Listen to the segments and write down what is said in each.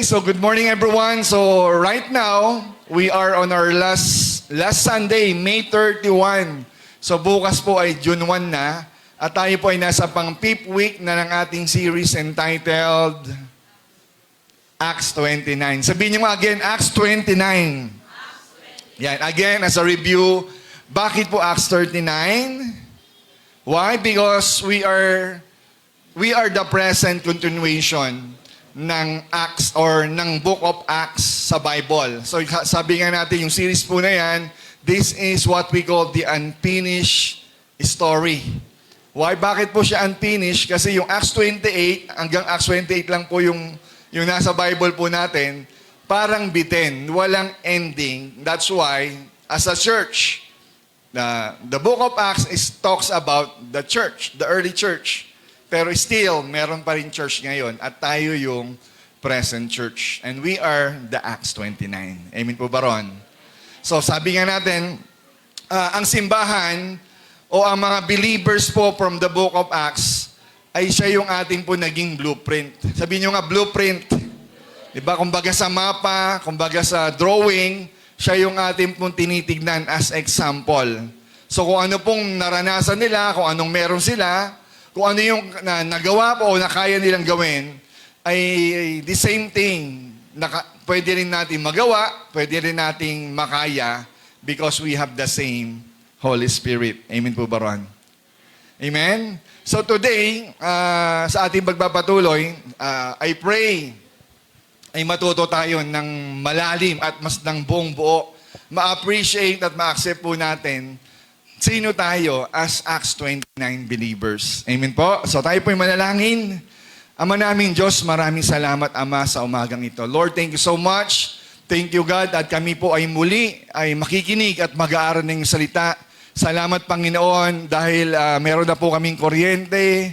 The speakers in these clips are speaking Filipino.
So good morning everyone. So right now, we are on our last Sunday, May 31. So bukas po ay June 1 na at tayo po ay nasa pang 5th week na ng ating series entitled Acts 29. Sabihin niyo again, Acts 29. Yan, again as a review, bakit po Acts 39? Why? Because we are the present continuation ng Acts or ng Book of Acts sa Bible. So sabi nga natin, yung series po na yan, this is what we call the unfinished story. Why? Bakit po siya unfinished? Kasi yung Acts 28, hanggang Acts 28 lang po yung nasa Bible po natin, parang bitin, walang ending. That's why, as a church, the Book of Acts talks about the church, the early church. Pero still, meron pa rin church ngayon at tayo yung present church. And we are the Acts 29. Amen po ba ron? So sabi nga natin, ang simbahan o ang mga believers po from the book of Acts ay siya yung ating po naging blueprint. Sabihin nyo nga, blueprint. Diba? Kumbaga sa mapa, kumbaga sa drawing, siya yung ating pong tinitignan as example. So kung ano pong naranasan nila, kung anong meron sila, kung ano yung nagawa po o na kaya nilang gawin, ay the same thing. Pwede rin natin magawa, pwede rin nating makaya because we have the same Holy Spirit. Amen po ba ron? Amen? So today, sa ating pagpapatuloy, I pray ay matuto tayo ng malalim at mas ng buong buo, ma-appreciate at ma-accept po natin sino tayo as Acts 29 believers. Amen po. So tayo po'y manalangin. Ama namin Diyos, maraming salamat Ama sa umagang ito. Lord, thank you so much. Thank you God at kami po ay muli ay makikinig at mag-aaral ng salita. Salamat Panginoon dahil meron na po kaming kuryente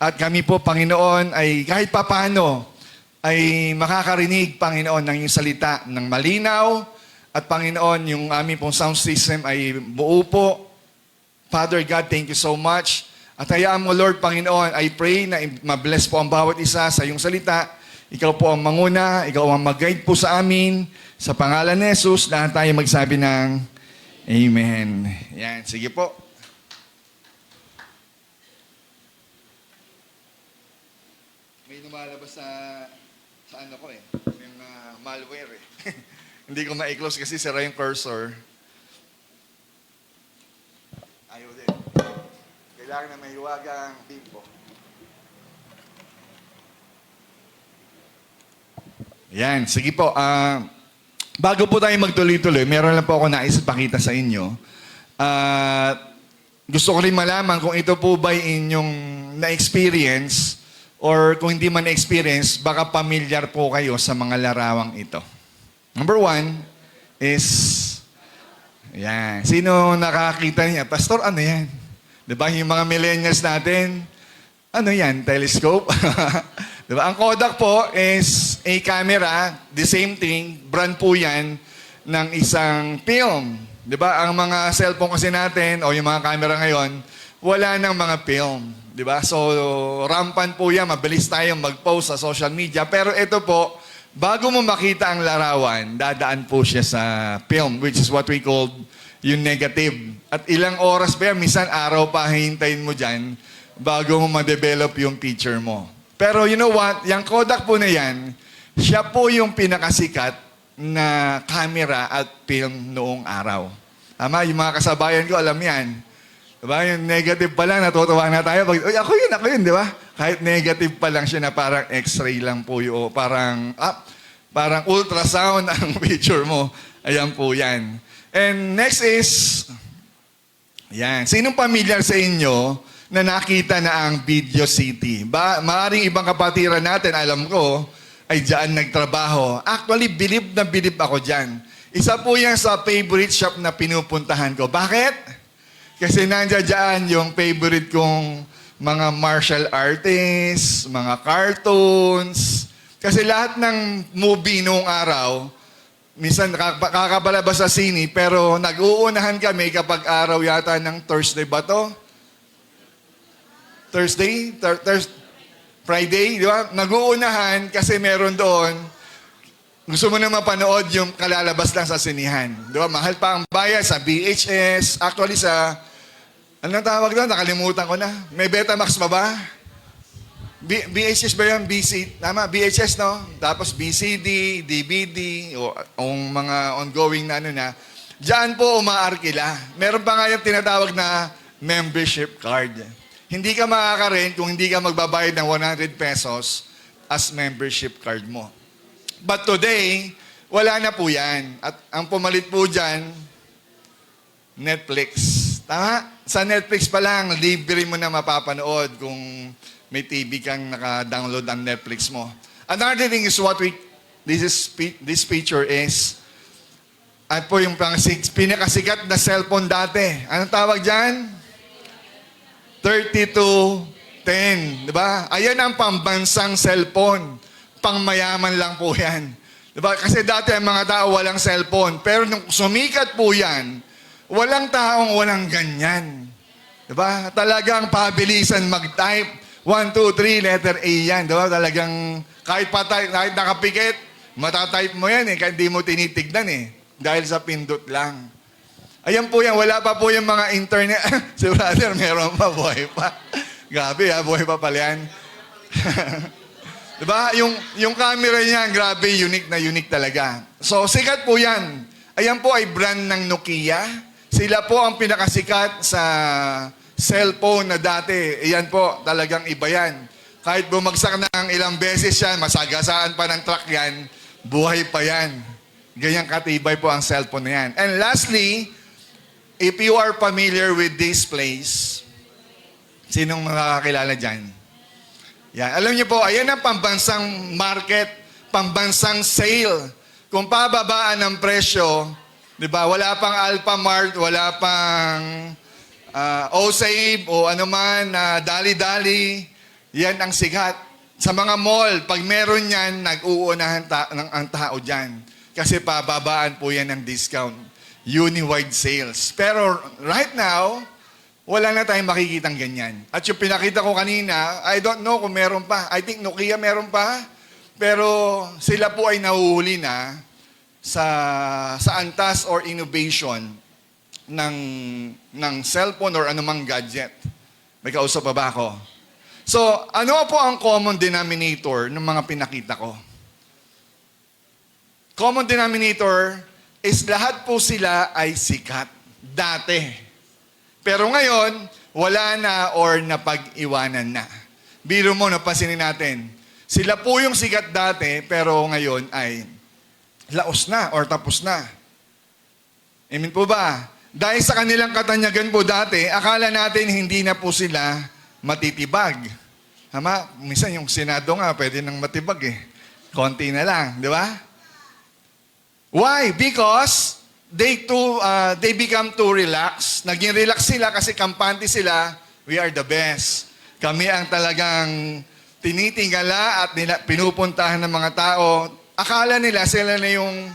at kami po Panginoon ay kahit papano ay makakarinig Panginoon ng iyong salita ng malinaw at Panginoon yung aming pong sound system ay buo po. Father God, thank you so much. At hayaan mo, Lord, Panginoon, I pray na ma-bless po ang bawat isa sa iyong salita. Ikaw po ang manguna, ikaw ang mag-guide po sa amin. Sa pangalan ni Jesus, lahat tayo magsabi ng Amen. Yan, sige po. May lumalabas sa ano ko yung malware Hindi ko ma-close kasi sira yung cursor. Ayaw din. Kailangan na may hiwagang bimbo. Yan, sige po. Bago po tayo magtuloy-tuloy, meron lang po ako nais pakita sa inyo. Gusto ko rin malaman kung ito po ba inyong na-experience or kung hindi man na-experience, baka pamilyar po kayo sa mga larawang ito. Number 1 is, yan. Sino nakakita niya? Pastor, ano yan? Diba? Yung mga millennials natin, ano yan? Telescope? Diba? Ang Kodak po is a camera, the same thing, brand po yan ng isang film. Diba? Ang mga cellphone kasi natin, o yung mga camera ngayon, wala nang mga film. Diba? So, rampant po yan. Mabilis tayong mag-post sa social media. Pero ito po, bago mo makita ang larawan, dadaan po siya sa film, which is what we call yung negative. At ilang oras pa yan, minsan araw pa hintayin mo dyan bago mo ma-develop yung picture mo. Pero you know what? Yung Kodak po na yan, siya po yung pinakasikat na camera at film noong araw. Tama? Yung mga kasabayan ko, alam yan. Diba? Yung negative pa lang, natutuwa na tayo. Uy, ako yun, di ba? Kahit negative pa lang siya na parang x-ray lang po yun. Parang ultrasound ang picture mo. Ayan po yan. And next is, yan. Sinong pamilyar sa inyo na nakita na ang Video City? Maaring ibang kapatiran natin, alam ko, ay dyan nagtrabaho. Actually, bilib na bilib ako dyan. Isa po yan sa favorite shop na pinupuntahan ko. Bakit? Kasi nandiyan yung favorite kong mga martial artists, mga cartoons. Kasi lahat ng movie noong araw, minsan kakabalabas sa sine, pero nag-uunahan kami kapag araw yata ng Thursday ba to? Thursday? Friday, di ba? Nag-uunahan kasi meron doon gusto mo na mapanood yung kalalabas lang sa sinihan. Di ba? Mahal pa ang bayad sa VHS. Actually sa, anong tawag doon? Nakalimutan ko na. May Betamax pa ba? VHS ba yun? Tama, VHS, no? Tapos BCD, DVD, o mga ongoing na ano na. Diyan po umaarkila. Meron pa nga yung tinatawag na membership card. Hindi ka makaka-rent kung hindi ka magbabayad ng 100 pesos as membership card mo. But today, wala na po yan. At ang pumalit po dyan, Netflix. Tama? Sa Netflix pa lang, libre mo na mapapanood kung may TV kang naka-download ang Netflix mo. Another thing is this picture is, at po yung pinakasikat na cellphone dati. Anong tawag dyan? 3210. Diba? Ayan ang pambansang cellphone. Pangmayaman lang po yan. Diba? Kasi dati ang mga tao walang cellphone. Pero nung sumikat po yan, walang taong walang ganyan. Diba? Talagang pabilisan mag-type. 1, 2, 3, letter A yan. Diba? Talagang kahit nakapikit, matatype mo yan eh. Kahit di mo tinitignan eh. Dahil sa pindot lang. Ayan po yan. Wala pa po yung mga internet. Si brother, meron pa. Buhay pa. Grabe ha. Buhay pa pala yan. Diba? Yung camera niya, grabe, unique talaga. So, sikat po yan. Ayan po ay brand ng Nokia. Sila po ang pinakasikat sa cellphone na dati. Ayan po, talagang iba yan. Kahit bumagsak ng ilang beses yan, masagasaan pa ng truck yan, buhay pa yan. Ganyang katibay po ang cellphone na yan. And lastly, if you are familiar with this place, sinong makakakilala dyan? Yan. Alam niyo po, ayan ang pambansang market, pambansang sale. Kung pababaan ng presyo, di ba, wala pang Alphamart, wala pang O-Save o ano man, dali-dali, yan ang sikat. Sa mga mall, pag meron yan, nag-uunahan ang tao dyan. Kasi pababaan po yan ng discount. Uni-wide sales. Pero right now, wala na tayong makikitang ganyan. At yung pinakita ko kanina, I don't know kung meron pa. I think Nokia meron pa. Pero sila po ay nahuhuli na sa antas or innovation ng cellphone or anumang gadget. May kausap pa ba ako? So, ano po ang common denominator ng mga pinakita ko? Common denominator is lahat po sila ay sikat. Dati. Pero ngayon, wala na or napag-iwanan na. Biro mo, napansinin natin. Sila po yung sikat dati, pero ngayon ay laos na or tapos na. Amen po ba? Dahil sa kanilang katanyagan po dati, akala natin hindi na po sila matitibag. Tama? Minsan yung Senado nga, pwede nang matibag eh. Konti na lang, di ba? Why? Because they become too relaxed. Naging relax sila kasi kampante sila, we are the best. Kami ang talagang tinitingala at pinupuntahan ng mga tao. Akala nila sila na yung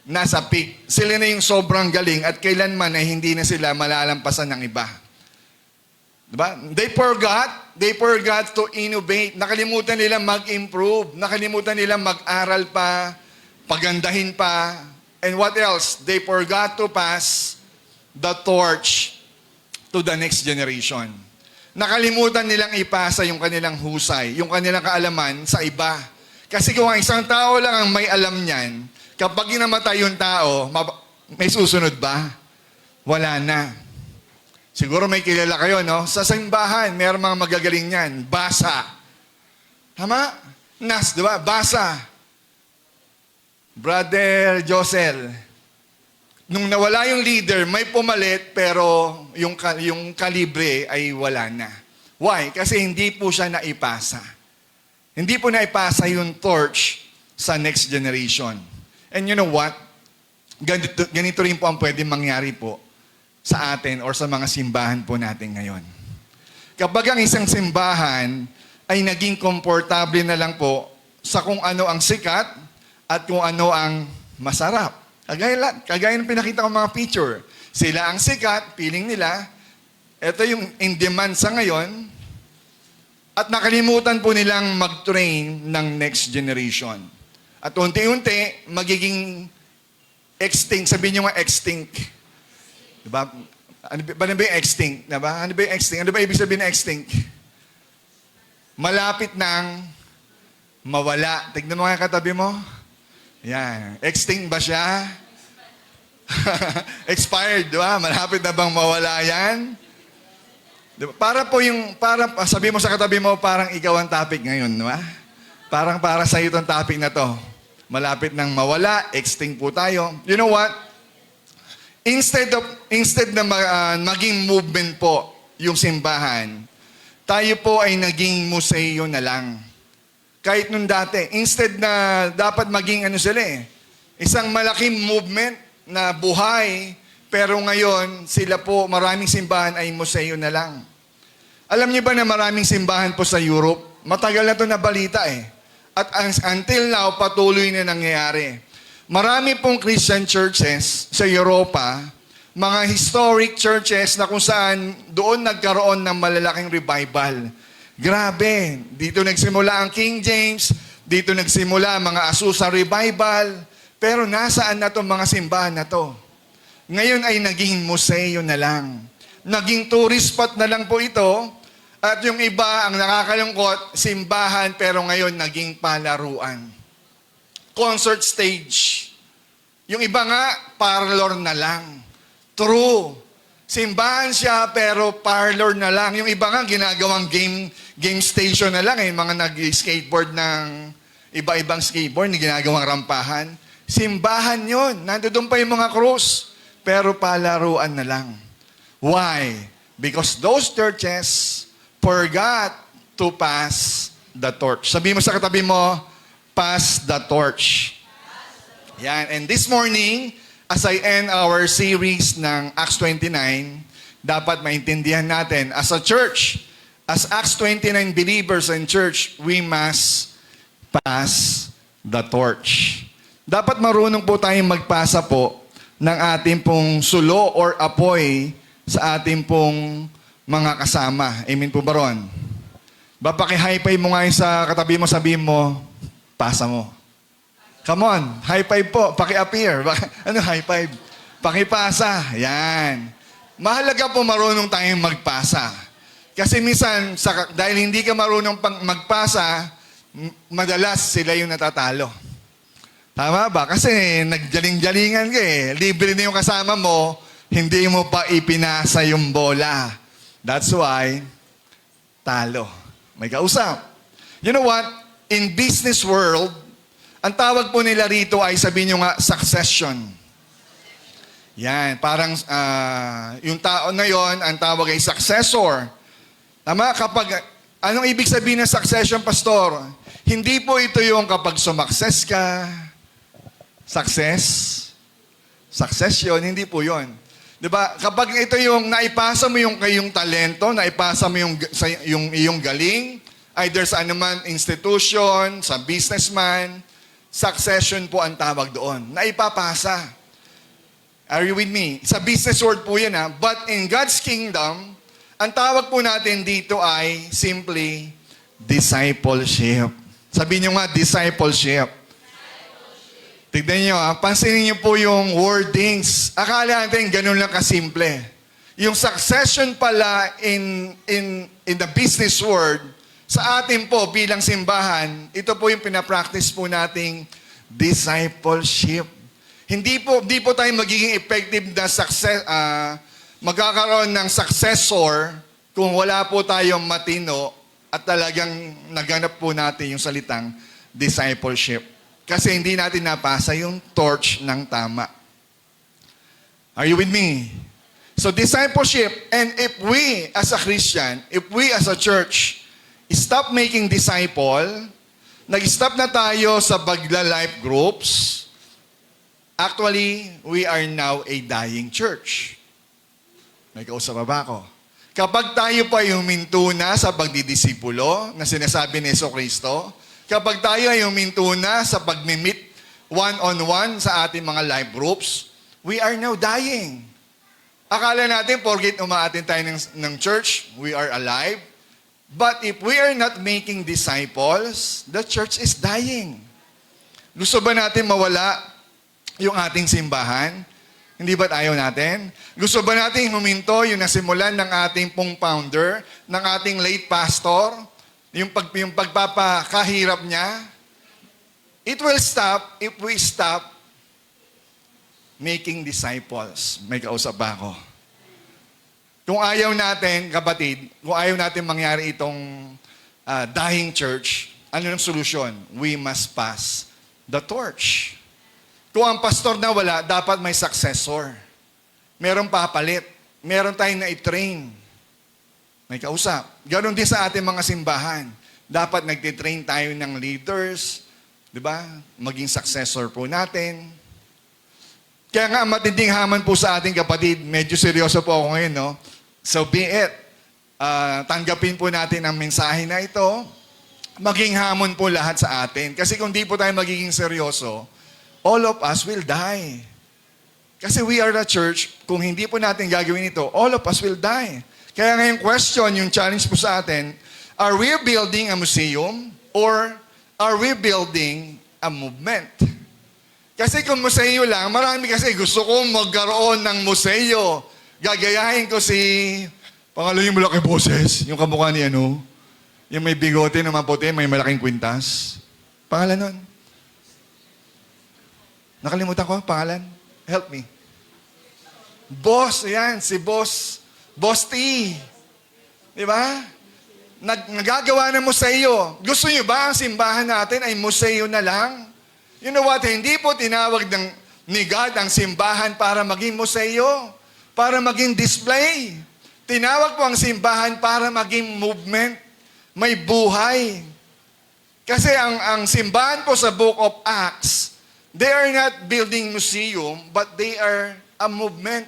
nasa peak. Sila na yung sobrang galing at kailanman ay hindi na sila malalampasan ng iba. Diba? They forgot to innovate. Nakalimutan nila mag-improve. Nakalimutan nila mag-aral pa, pagandahin pa. And what else? They forgot to pass the torch to the next generation. Nakalimutan nilang ipasa yung kanilang husay, yung kanilang kaalaman sa iba. Kasi kung ang isang tao lang ang may alam niyan, kapag namatay yung tao, may susunod ba? Wala na. Siguro may kilala kayo, no? Sa simbahan, mayroong mga magagaling niyan. Basa. Tama? Nas, di ba? Basa. Brother Josel, nung nawala yung leader, may pumalit, pero yung kalibre ay wala na. Why? Kasi hindi po siya naipasa. Hindi po naipasa yung torch sa next generation. And you know what? Ganito rin po ang pwede mangyari po sa atin or sa mga simbahan po natin ngayon. Kapag ang isang simbahan ay naging komportable na lang po sa kung ano ang sikat at kung ano ang masarap. Kagaya ng pinakita ko mga picture. Sila ang sikat, feeling nila. Ito yung in demand sa ngayon. At nakalimutan po nilang mag-train ng next generation. At unti-unti, magiging extinct. Sabihin nyo nga extinct. Diba? Ano ba yung extinct? Diba? Ano ba yung extinct? Ano ba ibig sabihin ng extinct? Malapit nang mawala. Tignan mo nga yung katabi mo. Yan. Extinct ba siya? Expired, di ba? Malapit na bang mawala yan? Diba? Sabi mo sa katabi mo, parang ikaw ang topic ngayon, di ba? Parang para sa iyo itong topic na to. Malapit nang mawala, extinct po tayo. You know what? Instead na maging movement po yung simbahan, tayo po ay naging museo na lang. Kahit nung dati, instead na dapat maging isang malaking movement na buhay, pero ngayon, sila po, maraming simbahan ay museo na lang. Alam niyo ba na maraming simbahan po sa Europe? Matagal na ito na balita eh. At until now, patuloy na nangyayari. Marami pong Christian churches sa Europa, mga historic churches na kung saan doon nagkaroon ng malalaking revival. Grabe, dito nagsimula ang King James, dito nagsimula mga Azusa Revival, pero nasaan na itong mga simbahan na to? Ngayon ay naging museo na lang. Naging tourist spot na lang po ito, at yung iba, ang nakakalungkot, simbahan, pero ngayon naging palaruan. Concert stage. Yung iba nga, parlor na lang. True. Simbahan siya, pero parlor na lang. Yung iba nga, ginagawang game station na lang. Mga nag-skateboard ng iba-ibang skateboard, ginagawang rampahan. Simbahan yun. Nandoon pa yung mga krus. Pero palaruan na lang. Why? Because those churches forgot to pass the torch. Sabi mo sa katabi mo, pass the torch. Yan. And this morning, as I end our series ng Acts 29, dapat maintindihan natin, as a church, as Acts 29 believers and church, we must pass the torch. Dapat marunong po tayong magpasa po ng ating pong sulo or apoy sa ating pong mga kasama. Amen po ba ron? Paki-high five mo nga yung sa katabi mo, sabihin mo, pasa mo. Come on, high five po, paki-appear. Ano high five? Paki-pasa. Yan. Mahalaga po marunong tayong magpasa. Kasi minsan, dahil hindi ka marunong magpasa, madalas sila yung natatalo. Tama ba? Kasi nagjaling-jalingan ka eh. Libre na yung kasama mo, hindi mo pa ipinasa yung bola. That's why, talo. May kausap. You know what? In business world, ang tawag po nila rito ay sabihin nyo nga, succession. Yan, parang yung tao na yon, ang tawag ay successor. Tama? Anong ibig sabihin ng succession, pastor? Hindi po ito yung kapag sumakses ka, success yun, hindi po yun. Diba? Kapag ito yung naipasa mo yung kayong talento, naipasa mo yung iyong galing, either sa anuman institution, sa businessman, succession po ang tawag doon. Naipapasa. Are you with me? Sa business world po yan ha. But in God's kingdom, ang tawag po natin dito ay simply discipleship. Sabihin nyo nga, discipleship. Tignan nyo, pansinin nyo po yung wordings. Akala natin ganun lang kasimple. Yung succession pala in the business world, sa atin po bilang simbahan, ito po yung pinapractice po nating discipleship. Hindi po tayo magiging effective na magkakaroon ng successor kung wala po tayong matino at talagang naganap po natin yung salitang discipleship. Kasi hindi natin napasa yung torch ng tama. Are you with me? So discipleship, and if we as a Christian, if we as a church, stop making disciple, nag-stop na tayo sa bagla-life groups, actually, we are now a dying church. May kausap ba ako? Kapag tayo pa huminto na sa pagdidisipulo na sinasabi ni Jesucristo, kapag tayo ay huminto na sa pag-meet one-on-one sa ating mga life groups, we are now dying. Akala natin, porket umaatin tayo ng church, we are alive. But if we are not making disciples, the church is dying. Gusto ba natin mawala yung ating simbahan? Hindi ba't ayaw natin? Gusto ba natin huminto yung nasimulan ng ating pong founder, ng ating late pastor, yung pagpapakahirap niya? It will stop if we stop making disciples. May kausap ba ako? Kung ayaw natin, kapatid, kung ayaw natin mangyari itong dying church, ano yung solusyon? We must pass the torch. Kung ang pastor na wala, dapat may successor. Merong papalit. Meron tayong na-train. May kausap. Ganon din sa ating mga simbahan. Dapat nagtitrain tayo ng leaders, di ba? Maging successor po natin. Kaya nga, matinding hamon po sa ating kapatid. Medyo seryoso po ako ngayon, no? So be it. Tanggapin po natin ang mensahe na ito. Maging hamon po lahat sa atin. Kasi kung di po tayo magiging seryoso, all of us will die. Kasi we are the church. Kung hindi po natin gagawin ito, all of us will die. Kaya ngayong question, yung challenge po sa atin, are we building a museum or are we building a movement? Kasi kung museo lang, marami kasi gusto kong magkaroon ng museo. Gagayahin ko si, pangalan yung malaki boses, yung kamukha ni ano, yung may bigote na maputi, may malaking kwintas. Pangalan nun? Nakalimutan ko, pangalan? Help me. Boss, yan, si Boss. Boss T. Di ba? Nagagawa ng museo. Gusto niyo ba ang simbahan natin ay museo na lang? You know what? Hindi po tinawag ni God ang simbahan para maging museo, para maging display. Tinawag po ang simbahan para maging movement. May buhay. Kasi ang simbahan po sa Book of Acts, they are not building museum, but they are a movement.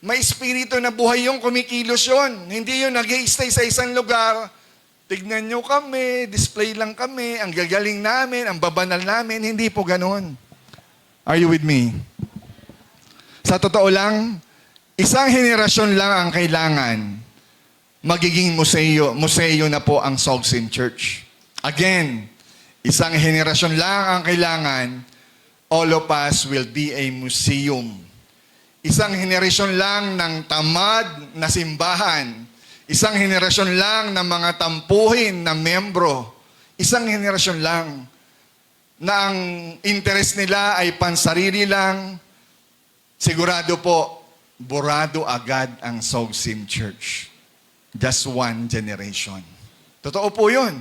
May espiritu na buhay yung kumikilos yun. Hindi yung nag-i-stay sa isang lugar. Tignan nyo kami, display lang kami, ang gagaling namin, ang babanal namin. Hindi po ganun. Are you with me? Sa totoo lang, isang henerasyon lang ang kailangan magiging museo na po ang Sogsim Church. Again, isang henerasyon lang ang kailangan, all of us will be a museum. Isang henerasyon lang ng tamad na simbahan. Isang henerasyon lang ng mga tampuhin na membro. Isang henerasyon lang na ang interest nila ay pansarili lang. Sigurado po, burado agad ang Sogsim Church. Just one generation. Totoo po yun.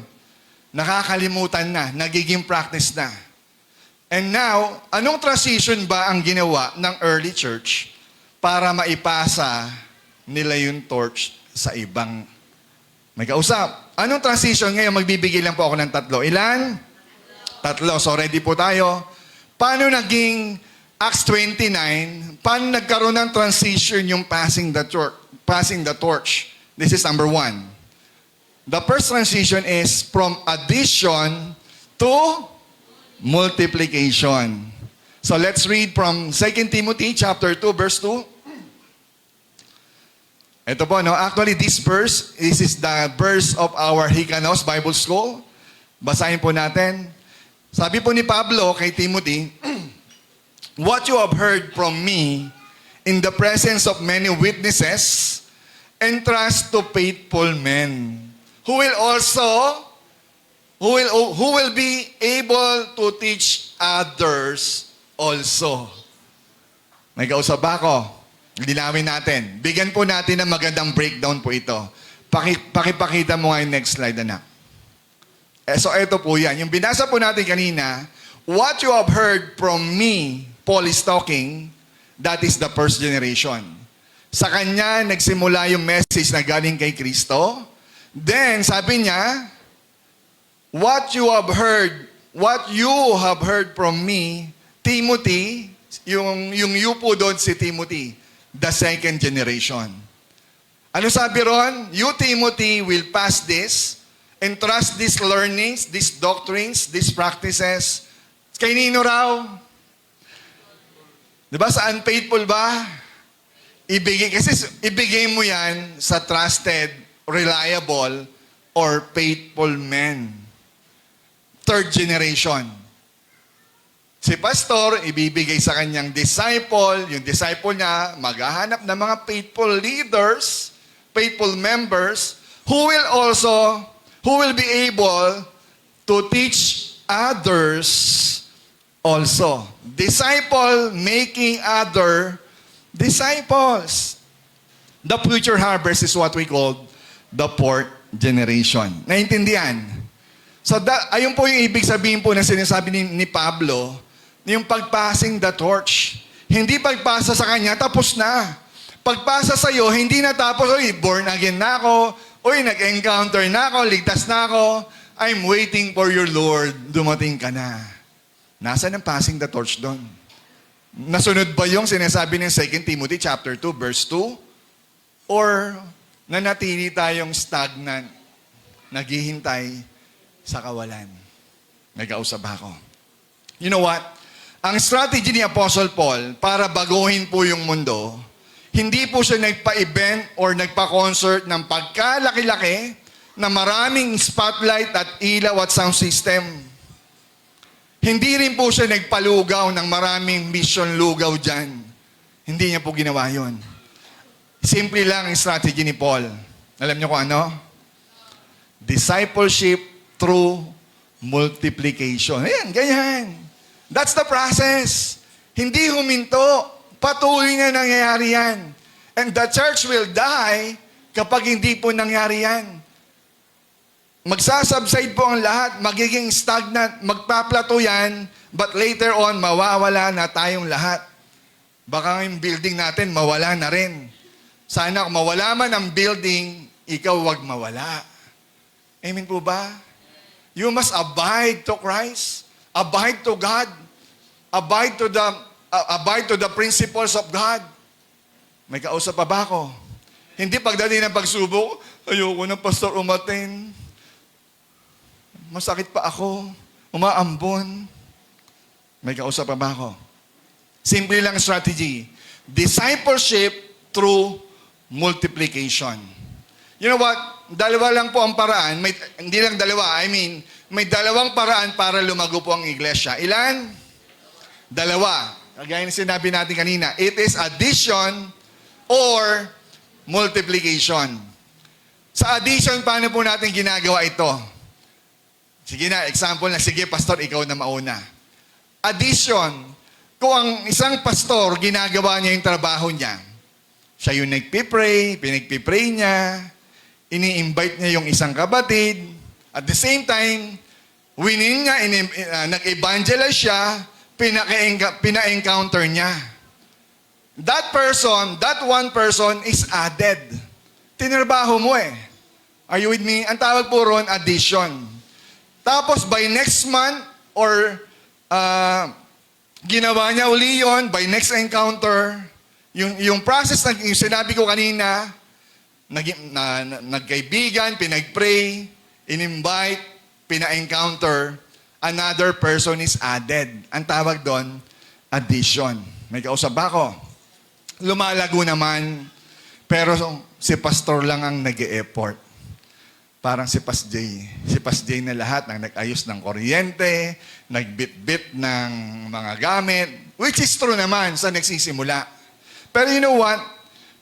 Nakakalimutan na, nagiging practice na. And now, anong transition ba ang ginawa ng early church para maipasa nila yung torch sa ibang may kausap? Anong transition? Ngayon, magbibigay lang po ako ng 3. Ilan? 3. So, ready po tayo. Paano naging Acts 29? Paano nagkaroon ng transition yung passing the torch? This is number 1. The first transition is from addition to multiplication. So let's read from 2 Timothy chapter 2 verse 2. Ito po, no? Actually, this is the verse of our Hikanos Bible School. Basahin po natin. Sabi po ni Pablo kay Timothy, what you have heard from me in the presence of many witnesses, entrust to faithful men who will be able to teach others also. May kausap ba ako? Linawin natin. Bigyan po natin ng magandang breakdown po ito. Pakipakita mo nga yung next slide, anak. So ito po yan. Yung binasa po natin kanina, what you have heard from me, Paul is talking, that is the first generation. Sa kanya, nagsimula yung message na galing kay Kristo. Then, sabi niya, what you have heard from me, Timothy, yung you po doon si Timothy, the second generation. Ano sabi ron? You, Timothy, will pass this, entrust these learnings, these doctrines, these practices. Kay nino raw? Diba sa unfaithful ba? Ibigay mo yan sa trusted, reliable, or faithful men. Third generation. Si pastor, ibibigay sa kanyang disciple, yung disciple niya, maghahanap ng mga faithful leaders, faithful members, who will be able to teach others also. Disciple making other disciples. The future harvest is what we call the fourth generation. Naintindihan? So, ayun po yung ibig sabihin po na sinasabi ni Pablo, yung pagpassing the torch. Hindi pagpasa sa kanya, tapos na. Pagpasa sa iyo, hindi natapos, born again na ako, nag-encounter na ako, ligtas na ako, I'm waiting for your Lord, dumating ka na. Nasaan ang passing the torch doon? Nasunod ba yung sinasabi ng 2 Timothy chapter 2, verse 2? Or nanatili tayong stagnant, naghihintay sa kawalan? May kausap ako. You know what? Ang strategy ni Apostle Paul para baguhin po yung mundo, hindi po siya nagpa-event or nagpa-concert ng pagkalaki-laki na maraming spotlight at ilaw at sound system. Hindi rin po siya nagpalugaw ng maraming mission lugaw dyan. Hindi niya po ginawa yun. Simple lang ang strategy ni Paul. Alam niyo kung ano? Discipleship through multiplication. Ayan, ganyan. That's the process. Hindi huminto. Patuloy na nangyayari yan. And the church will die kapag hindi po nangyari yan. Magsasubside po ang lahat, magiging stagnant, magpaplato yan, but later on, mawawala na tayong lahat. Baka yung building natin, mawala na rin. Sana kung mawala man ang building, ikaw wag mawala. Amen po ba? You must abide to Christ. Abide to God. Abide to the principles of God. May kausap pa ba ako? Hindi pagdating ng pagsubok, ayoko na pastor umatin. Masakit pa ako. Umaambon. May kausap pa ba ako? Simple lang strategy. Discipleship through multiplication. You know what? Dalawa lang po ang paraan. Hindi lang dalawa. May dalawang paraan para lumago po ang iglesia. Ilan? Dalawa. Kagaya na sinabi natin kanina. It is addition or multiplication. Sa addition, paano po natin ginagawa ito? Sige na, example na. Sige, pastor, ikaw na mauna. Addition. Kung ang isang pastor, ginagawa niya yung trabaho niya, siya yung nagpipray, pinagpipray niya, ini-invite niya yung isang kapatid, at the same time, winning niya, nag-evangelize siya, pina-encounter niya. That person, that one person is added. Tinrabaho mo eh. Are you with me? Ang tawag po ron, addition. Tapos by next month, or ginawa niya uli yun, by next encounter, yung process, yung sinabi ko kanina, nagkaibigan, pinag-pray, in-invite, pina-encounter, another person is added. Ang tawag doon, addition. May kausap ba ako? Lumalago naman, pero si pastor lang ang nag-e-effort. Parang si Pas J. Si Pas J na lahat ang nag-ayos ng kuryente, nagbit-bit ng mga gamit, which is true naman sa nagsisimula. Pero you know what?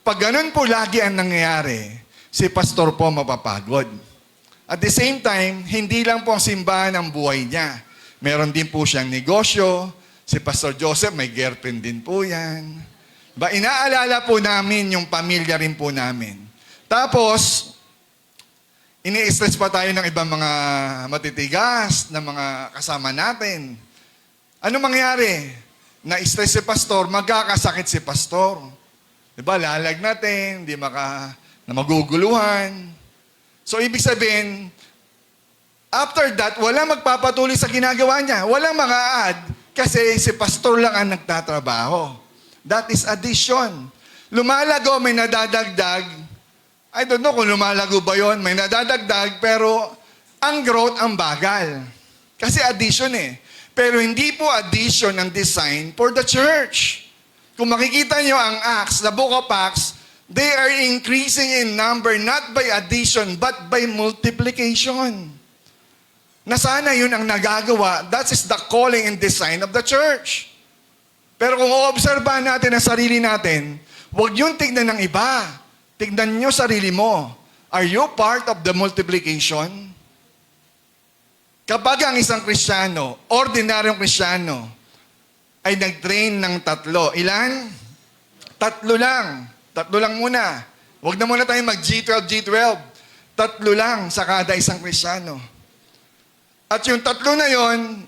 Pag ganun po lagi ang nangyayari, si pastor po mapapagod. At the same time, hindi lang po ang simbahan ang buhay niya. Meron din po siyang negosyo. Si Pastor Joseph, may girlfriend din po yan. Inaalala po namin yung pamilya rin po namin. Tapos, ini-stress pa tayo ng ibang mga matitigas na mga kasama natin. Ano mangyari? Na-stress si pastor, magkakasakit si pastor. Diba? Lalag natin, na maguguluhan. So, ibig sabihin, after that, walang magpapatuloy sa ginagawa niya. Walang mga-add kasi si pastor lang ang nagtatrabaho. That is addition. Lumalago, may nadadagdag. I don't know kung lumalago ba yon, may nadadagdag, pero ang growth ang bagal. Kasi addition eh. Pero hindi po addition ang design for the church. Kung makikita nyo ang Acts, the book of Acts, they are increasing in number not by addition but by multiplication. na sana yun ang nagagawa. That is the calling and design of the church. Pero kung oobserbahan natin ang sarili natin, huwag yung tignan ng iba. Tignan nyo sarili mo. Are you part of the multiplication? Kapag ang isang Kristiyano, ordinaryong Kristiyano, ay nag-train ng 3. Ilan? 3 lang. 3 lang muna. Huwag na muna tayo mag-G12, G12. 3 lang sa kada isang Kristiyano. At yung 3 na yon,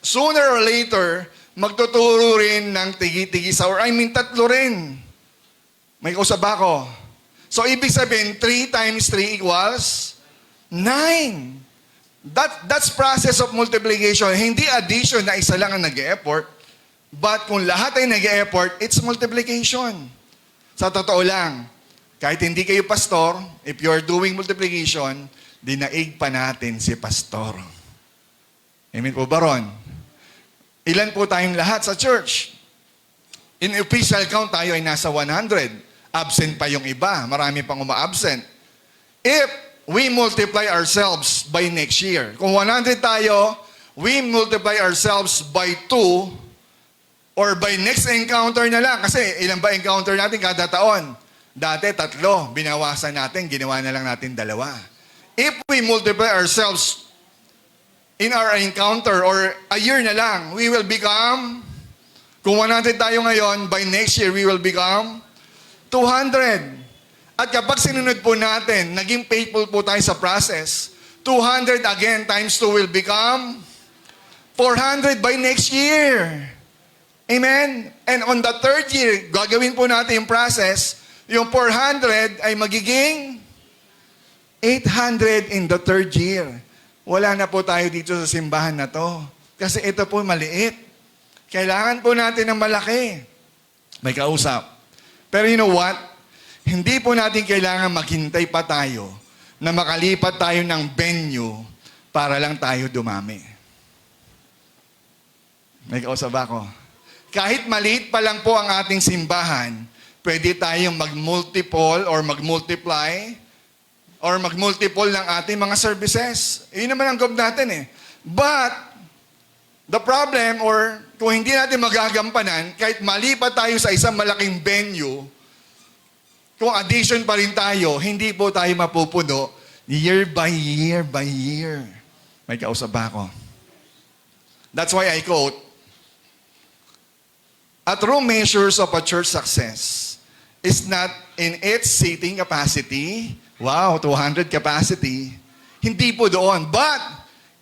sooner or later, magtuturo rin ng tigi-tigi sa, or I mean 3 rin. May kausap ako. So, ibig sabihin, 3 times 3 equals 9. That's process of multiplication. Hindi addition na isa lang ang nag-e-effort. But kung lahat ay nag-e-effort, it's multiplication. Sa totoo lang, kahit hindi kayo pastor, if you're doing multiplication, dinaig pa natin si pastor. Amen po ba ron? Ilan po tayong lahat sa church? In official count tayo ay nasa 100. Absent pa yung iba. Marami pang uma-absent. If we multiply ourselves by next year. Kung 100 tayo, we multiply ourselves by 2 or by next encounter na lang. Kasi ilan ba encounter natin kada taon? Dati 3, binawasan natin, ginawa na lang natin 2. If we multiply ourselves in our encounter or a year na lang, we will become, kung 100 tayo ngayon, by next year we will become 200. At kapag sinunod po natin, naging faithful po tayo sa process, 200 again times 2 will become 400 by next year. Amen? And on the 3rd year, gagawin po natin yung process, yung 400 ay magiging 800 in the 3rd year. Wala na po tayo dito sa simbahan na to. Kasi ito po maliit. Kailangan po natin ng malaki. May kausap. Pero you know what? Hindi po natin kailangan maghintay pa tayo na makalipat tayo ng venue para lang tayo dumami. May kausap ako. Kahit maliit pa lang po ang ating simbahan, pwede tayong mag-multiple or mag-multiply or mag-multiple ng ating mga services. Yun naman ang goal natin eh. But, the problem or kung hindi natin magagampanan, kahit malipat tayo sa isang malaking venue, kung addition pa rin tayo, hindi po tayo mapupuno year by year by year. May kausap ba ako? That's why I quote, a true measures of a church success is not in its seating capacity. Wow, 200 capacity. Hindi po doon. But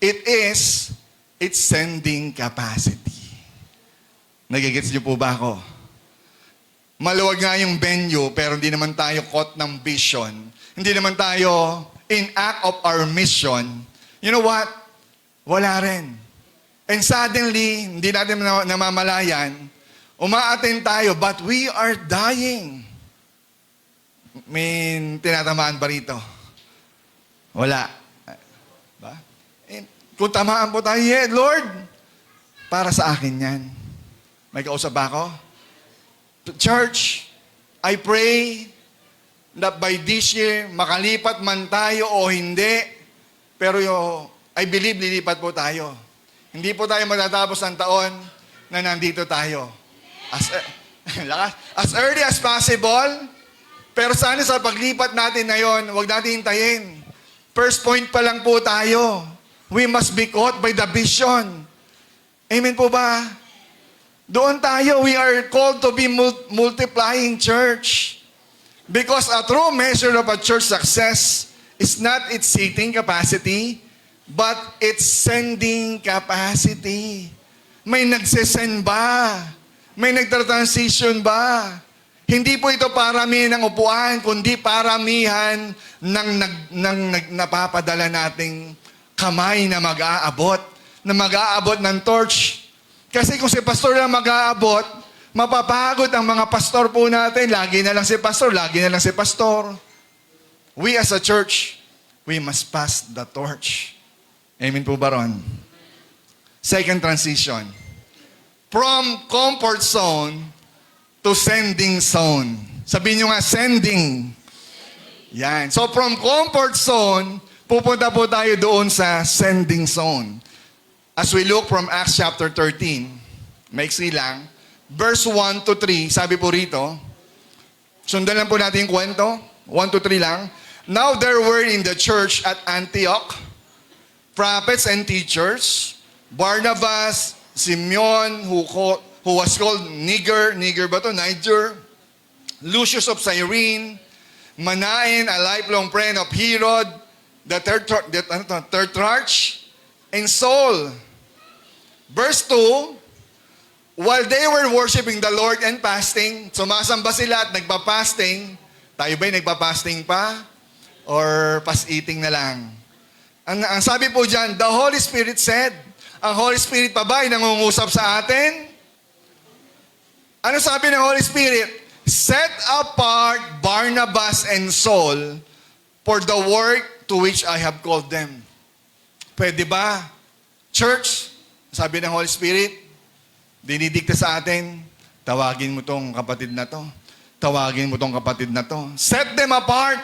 it is its sending capacity. Nagigits niyo po ba ako? Maluwag nga yung venue, pero hindi naman tayo caught ng vision. Hindi naman tayo in act of our mission. You know what? Wala rin. And suddenly, hindi natin namamalayan, umaattend tayo, but we are dying. May tinatamaan ba rito? Wala. Ba? Kung tamaan po tayo, yeah, Lord, para sa akin yan. May kausap ba ako? Church, I pray that by this year, makalipat man tayo o hindi, pero I believe lilipat po tayo. Hindi po tayo matatapos ng taon na nandito tayo. As early as possible, pero sana sa paglipat natin ngayon, huwag natin hintayin. First point pa lang po tayo. We must be caught by the vision. Amen po ba? Doon tayo, we are called to be multiplying church. Because a true measure of a church success is not its seating capacity, but its sending capacity. May nagsisend ba? May nagtransition ba? Hindi po ito paramihan ng upuan, kundi paramihan ng napapadala nating kamay na mag-aabot ng torch. Kasi kung si pastor lang mag-aabot, mapapagod ang mga pastor po natin. Lagi na lang si pastor, lagi na lang si pastor. We as a church, we must pass the torch. Amen po ba ron? Second transition. From comfort zone to sending zone. Sabihin nyo nga, sending. Yan. So from comfort zone pupunta po tayo doon sa sending zone. As we look from Acts chapter 13, maiksi lang, verse 1 to 3, sabi po rito, sundan lang po natin yung kwento, 1 to 3 lang. Now there were in the church at Antioch prophets and teachers, Barnabas, Simeon, who was called Niger ba to? Niger, Lucius of Cyrene, Manaen, a lifelong friend of Herod, the Tetrarch, and Saul. Verse 2, while they were worshiping the Lord and fasting, sumasamba sila at nagpa-fasting. Tayo ba'y nagpa-fasting pa? Or pas-eating na lang? Ang sabi po dyan, the Holy Spirit said, ang Holy Spirit pa ba ay nangungusap sa atin? Ano sabi ng Holy Spirit? Set apart Barnabas and Saul for the work to which I have called them. Pwede ba? Church, sabi ng Holy Spirit, dinidikta sa atin, tawagin mo tong kapatid na to. Tawagin mo tong kapatid na to. Set them apart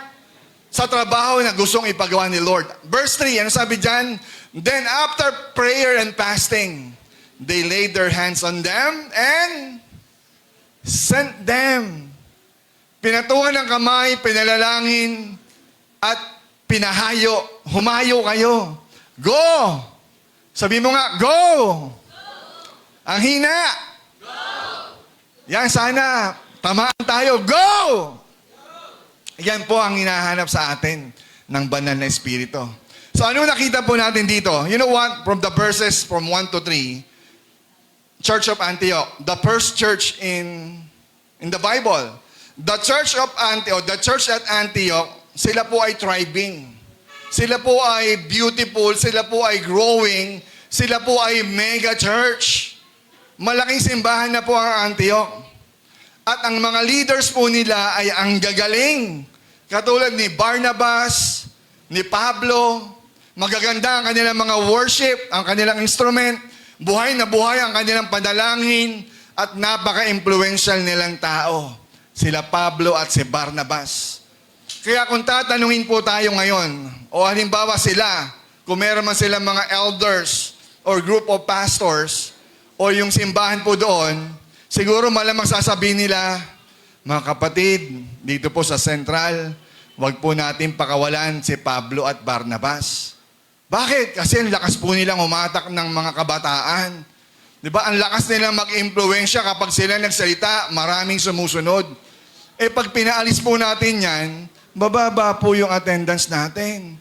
sa trabaho na gustong ipagawa ni Lord. Verse 3, ano sabi dyan? Then after prayer and fasting, they laid their hands on them and sent them. Pinatuhan ng kamay, pinalalangin, at pinahayo. Humayo kayo. Go! Sabi mo nga, go! Ang hina. Go! Yan, sana. Tamaan tayo. Go! Yan po ang hinahanap sa atin ng banal na Espiritu. So ano nakita po natin dito? You know what? From the verses from 1 to 3, Church of Antioch, the first church in the Bible. The Church of Antioch, the church at Antioch, sila po ay thriving. Sila po ay beautiful, sila po ay growing, sila po ay mega church. Malaking simbahan na po ang Antioch. At ang mga leaders po nila ay ang gagaling. Katulad ni Barnabas, ni Pablo, magaganda ang kanilang mga worship, ang kanilang instrument, buhay na buhay ang kanilang panalangin, at napaka-influential nilang tao. Sila Pablo at si Barnabas. Kaya kung tatanungin po tayo ngayon, o halimbawa sila, kung meron man silang mga elders or group of pastors, o yung simbahan po doon, siguro malamang sasabihin nila, mga kapatid, dito po sa Central, wag po natin pakawalan si Pablo at Barnabas. Bakit? Kasi ang lakas po nilang umatak ng mga kabataan. Di ba? Ang lakas nilang mag-impluensya kapag sila nagsalita, maraming sumusunod. Eh pag pinaalis po natin yan, bababa po yung attendance natin.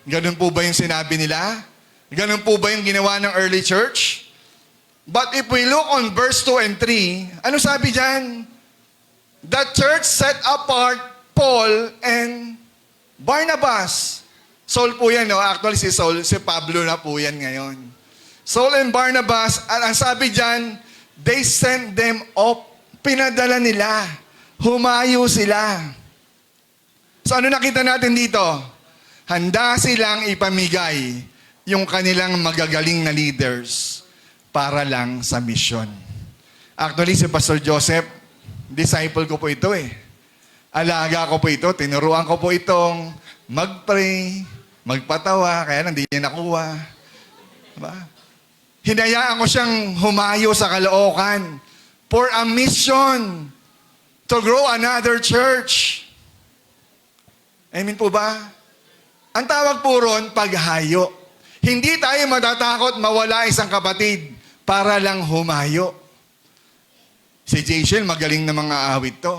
Ganun po ba yung sinabi nila? Ganun po ba yung ginawa ng early church? But if we look on verse 2 and 3, ano sabi dyan? The church set apart Paul and Barnabas. Saul po yan, no? Actually si Saul, si Pablo na po yan ngayon. Saul and Barnabas, at ang sabi dyan, they sent them up. Pinadala nila. Humayo sila. So ano nakita natin dito? Handa silang ipamigay yung kanilang magagaling na leaders para lang sa misyon. Actually, si Pastor Joseph, disciple ko po ito eh. Alaga ko po ito, tinuruan ko po itong mag-pray, magpatawa, kaya hindi niya nakuha. Diba? Hinayaan ko siyang humayo sa Caloocan for a mission to grow another church. Amen po ba? Ang tawag po ron, paghayo. Hindi tayo matatakot mawala isang kapatid para lang humayo. Si Jason, magaling na mga awit to.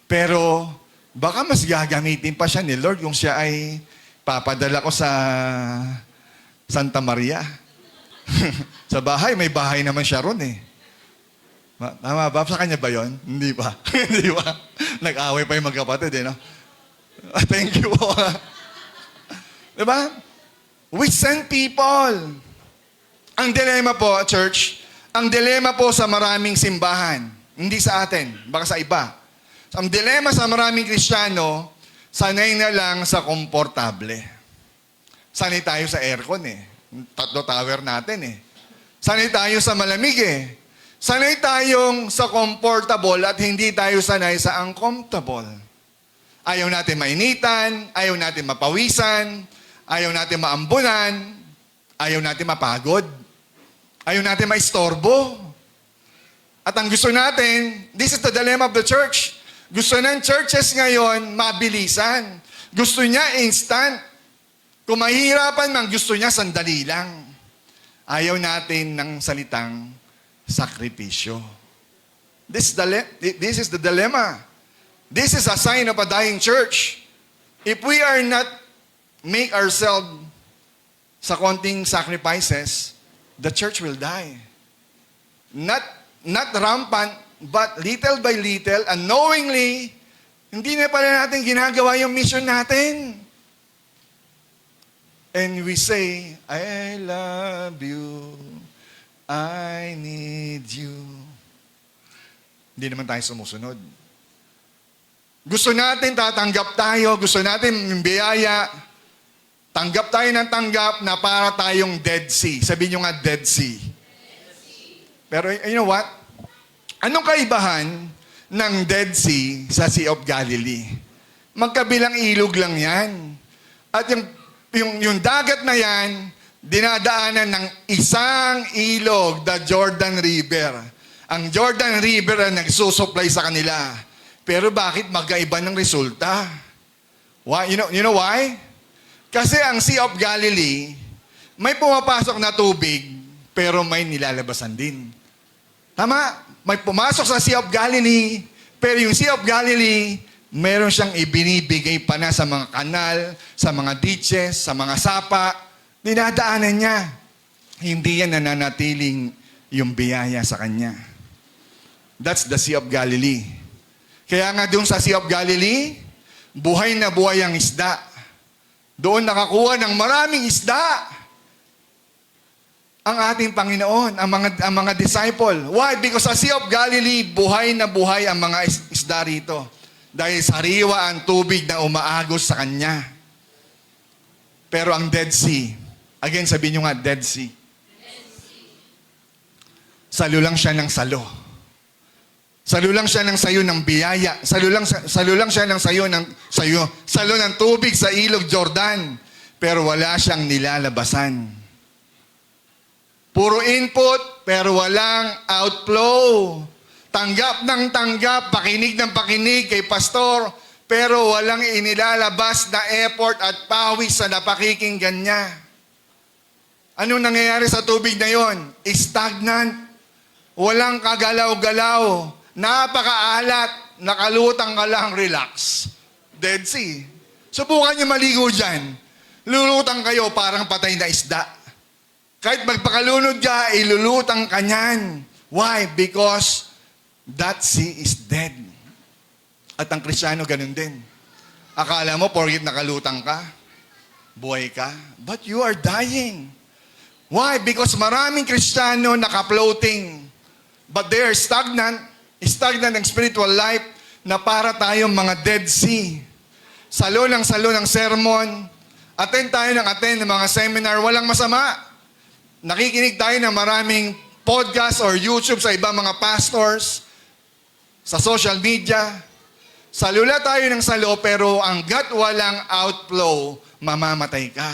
Pero baka mas gagamitin pa siya ni Lord kung siya ay papadala ko sa Santa Maria. Sa bahay, may bahay naman siya ron eh. Tama ba? Sa kanya ba yun? Hindi pa. Hindi ba? Nag-away pa yung magkapatid eh, no? Thank you po. Diba? We send people. Ang dilema po, church, ang dilema po sa maraming simbahan, hindi sa atin, baka sa iba. Ang dilema sa maraming Kristiyano, sanay na lang sa komportable. Sanay tayo sa aircon eh. 3 tower natin eh. Sanay tayo sa malamig eh. Sanay tayong sa comfortable at hindi tayo sanay sa uncomfortable. Ayaw natin mainitan, ayaw natin mapawisan, ayaw natin maambunan, ayaw natin mapagod, ayaw natin maistorbo. At ang gusto natin, this is the dilemma of the church. Gusto ng churches ngayon, mabilisan. Gusto niya instant. Kung mahihirapan man, gusto niya sandali lang. Ayaw natin ng salitang sakripisyo. This is the dilemma. This is a sign of a dying church. If we are not make ourselves sa konting sacrifices, the church will die. Not rampant, but little by little, unknowingly, hindi na pala natin ginagawa yung mission natin. And we say, I love you, I need you. Hindi naman tayo sumusunod. Gusto natin tatanggap tayo, gusto natin yung biyaya, tanggap tayo ng tanggap na para tayong Dead Sea. Sabihin nyo nga, Dead Sea. Pero you know what? Anong kaibahan ng Dead Sea sa Sea of Galilee? Magkabilang ilog lang yan. At yung dagat na yan, dinadaanan ng isang ilog, the Jordan River. Ang Jordan River ang nagsusupply sa kanila. Pero bakit magkaiba ng resulta? Why? You know why? Kasi ang Sea of Galilee, may pumapasok na tubig, pero may nilalabasan din. Tama? May pumasok sa Sea of Galilee, pero yung Sea of Galilee, meron siyang ibinibigay pa na sa mga kanal, sa mga ditches, sa mga sapa. Dinadaanan niya. Hindi yan nananatiling yung biyaya sa kanya. That's the Sea of Galilee. Kaya nga doon sa Sea of Galilee, buhay na buhay ang isda. Doon nakakuha ng maraming isda ang ating Panginoon, ang mga disciple. Why? Because sa Sea of Galilee, buhay na buhay ang mga isda rito. Dahil sariwa ang tubig na umaagos sa Kanya. Pero ang Dead Sea, again sabihin nyo nga, Dead Sea. Salo lang siya ng salo. Salo lang siya ng sayo ng biyaya. Salo lang siya ng sayo ng tubig sa ilog Jordan. Pero wala siyang nilalabasan. Puro input, pero walang outflow. Tanggap ng tanggap, pakinig ng pakinig kay pastor, pero walang inilalabas na effort at pawis sa napakikinggan niya. Anong nangyayari sa tubig na yon? Stagnant. Walang kagalaw-galaw. Napakaalat, nakalutang ka lang, relax. Dead Sea. Subukan niyo maligo dyan. Lulutang kayo parang patay na isda. Kahit magpakalunod ka, ilulutang ka niyan. Why? Because that sea is dead. At ang Kristiyano ganun din. Akala mo, porkit nakalutang ka, buhay ka, but you are dying. Why? Because maraming Kristiyano naka-floating, but they are stagnant ng spiritual life na para tayong mga Dead Sea. Salo ng sermon, attend tayo ng mga seminar, walang masama. Nakikinig tayo ng maraming podcast or YouTube sa ibang mga pastors, sa social media. Salula tayo ng salo, pero hanggat walang outflow, mamamatay ka.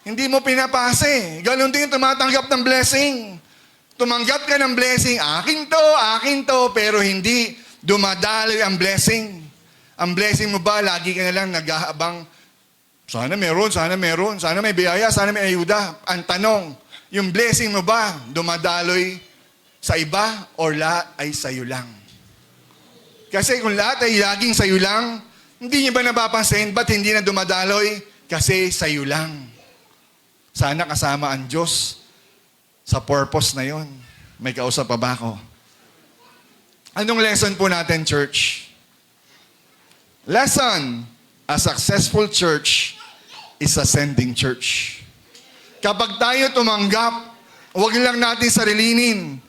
Hindi mo pinapase. Ganon din yung tumatanggap ng blessing. Tumanggap ka ng blessing, akin to, pero hindi dumadaloy ang blessing. Ang blessing mo ba, lagi ka na lang nag-aabang, sana meron, sana may biyaya, sana may ayuda. Ang tanong, yung blessing mo ba, dumadaloy sa iba or lahat ay sa'yo lang? Kasi kung lahat ay laging sa'yo lang, hindi niyo ba napapansin, ba't hindi na dumadaloy? Kasi sa'yo lang. Sana kasama ang Diyos sa purpose na yon. May kausap pa ba ako? Anong lesson po natin, church? Lesson, a successful church is a sending church. Kapag tayo tumanggap, huwag lang natin sarilinin.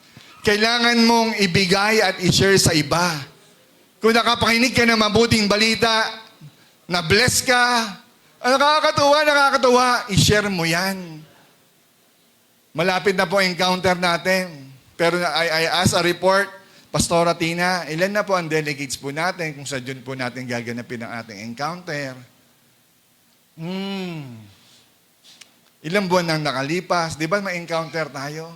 Kailangan mong ibigay at i-share sa iba. Kung nakapakinig ka ng mabuting balita, na-bless ka, nakakatuwa, i-share mo yan. Malapit na po encounter natin. Pero I asked a report, Pastora Tina, ilan na po ang delegates po natin kung sa June po natin gaganapin ang ating encounter? Ilang buwan nang nakalipas, di ba may encounter tayo?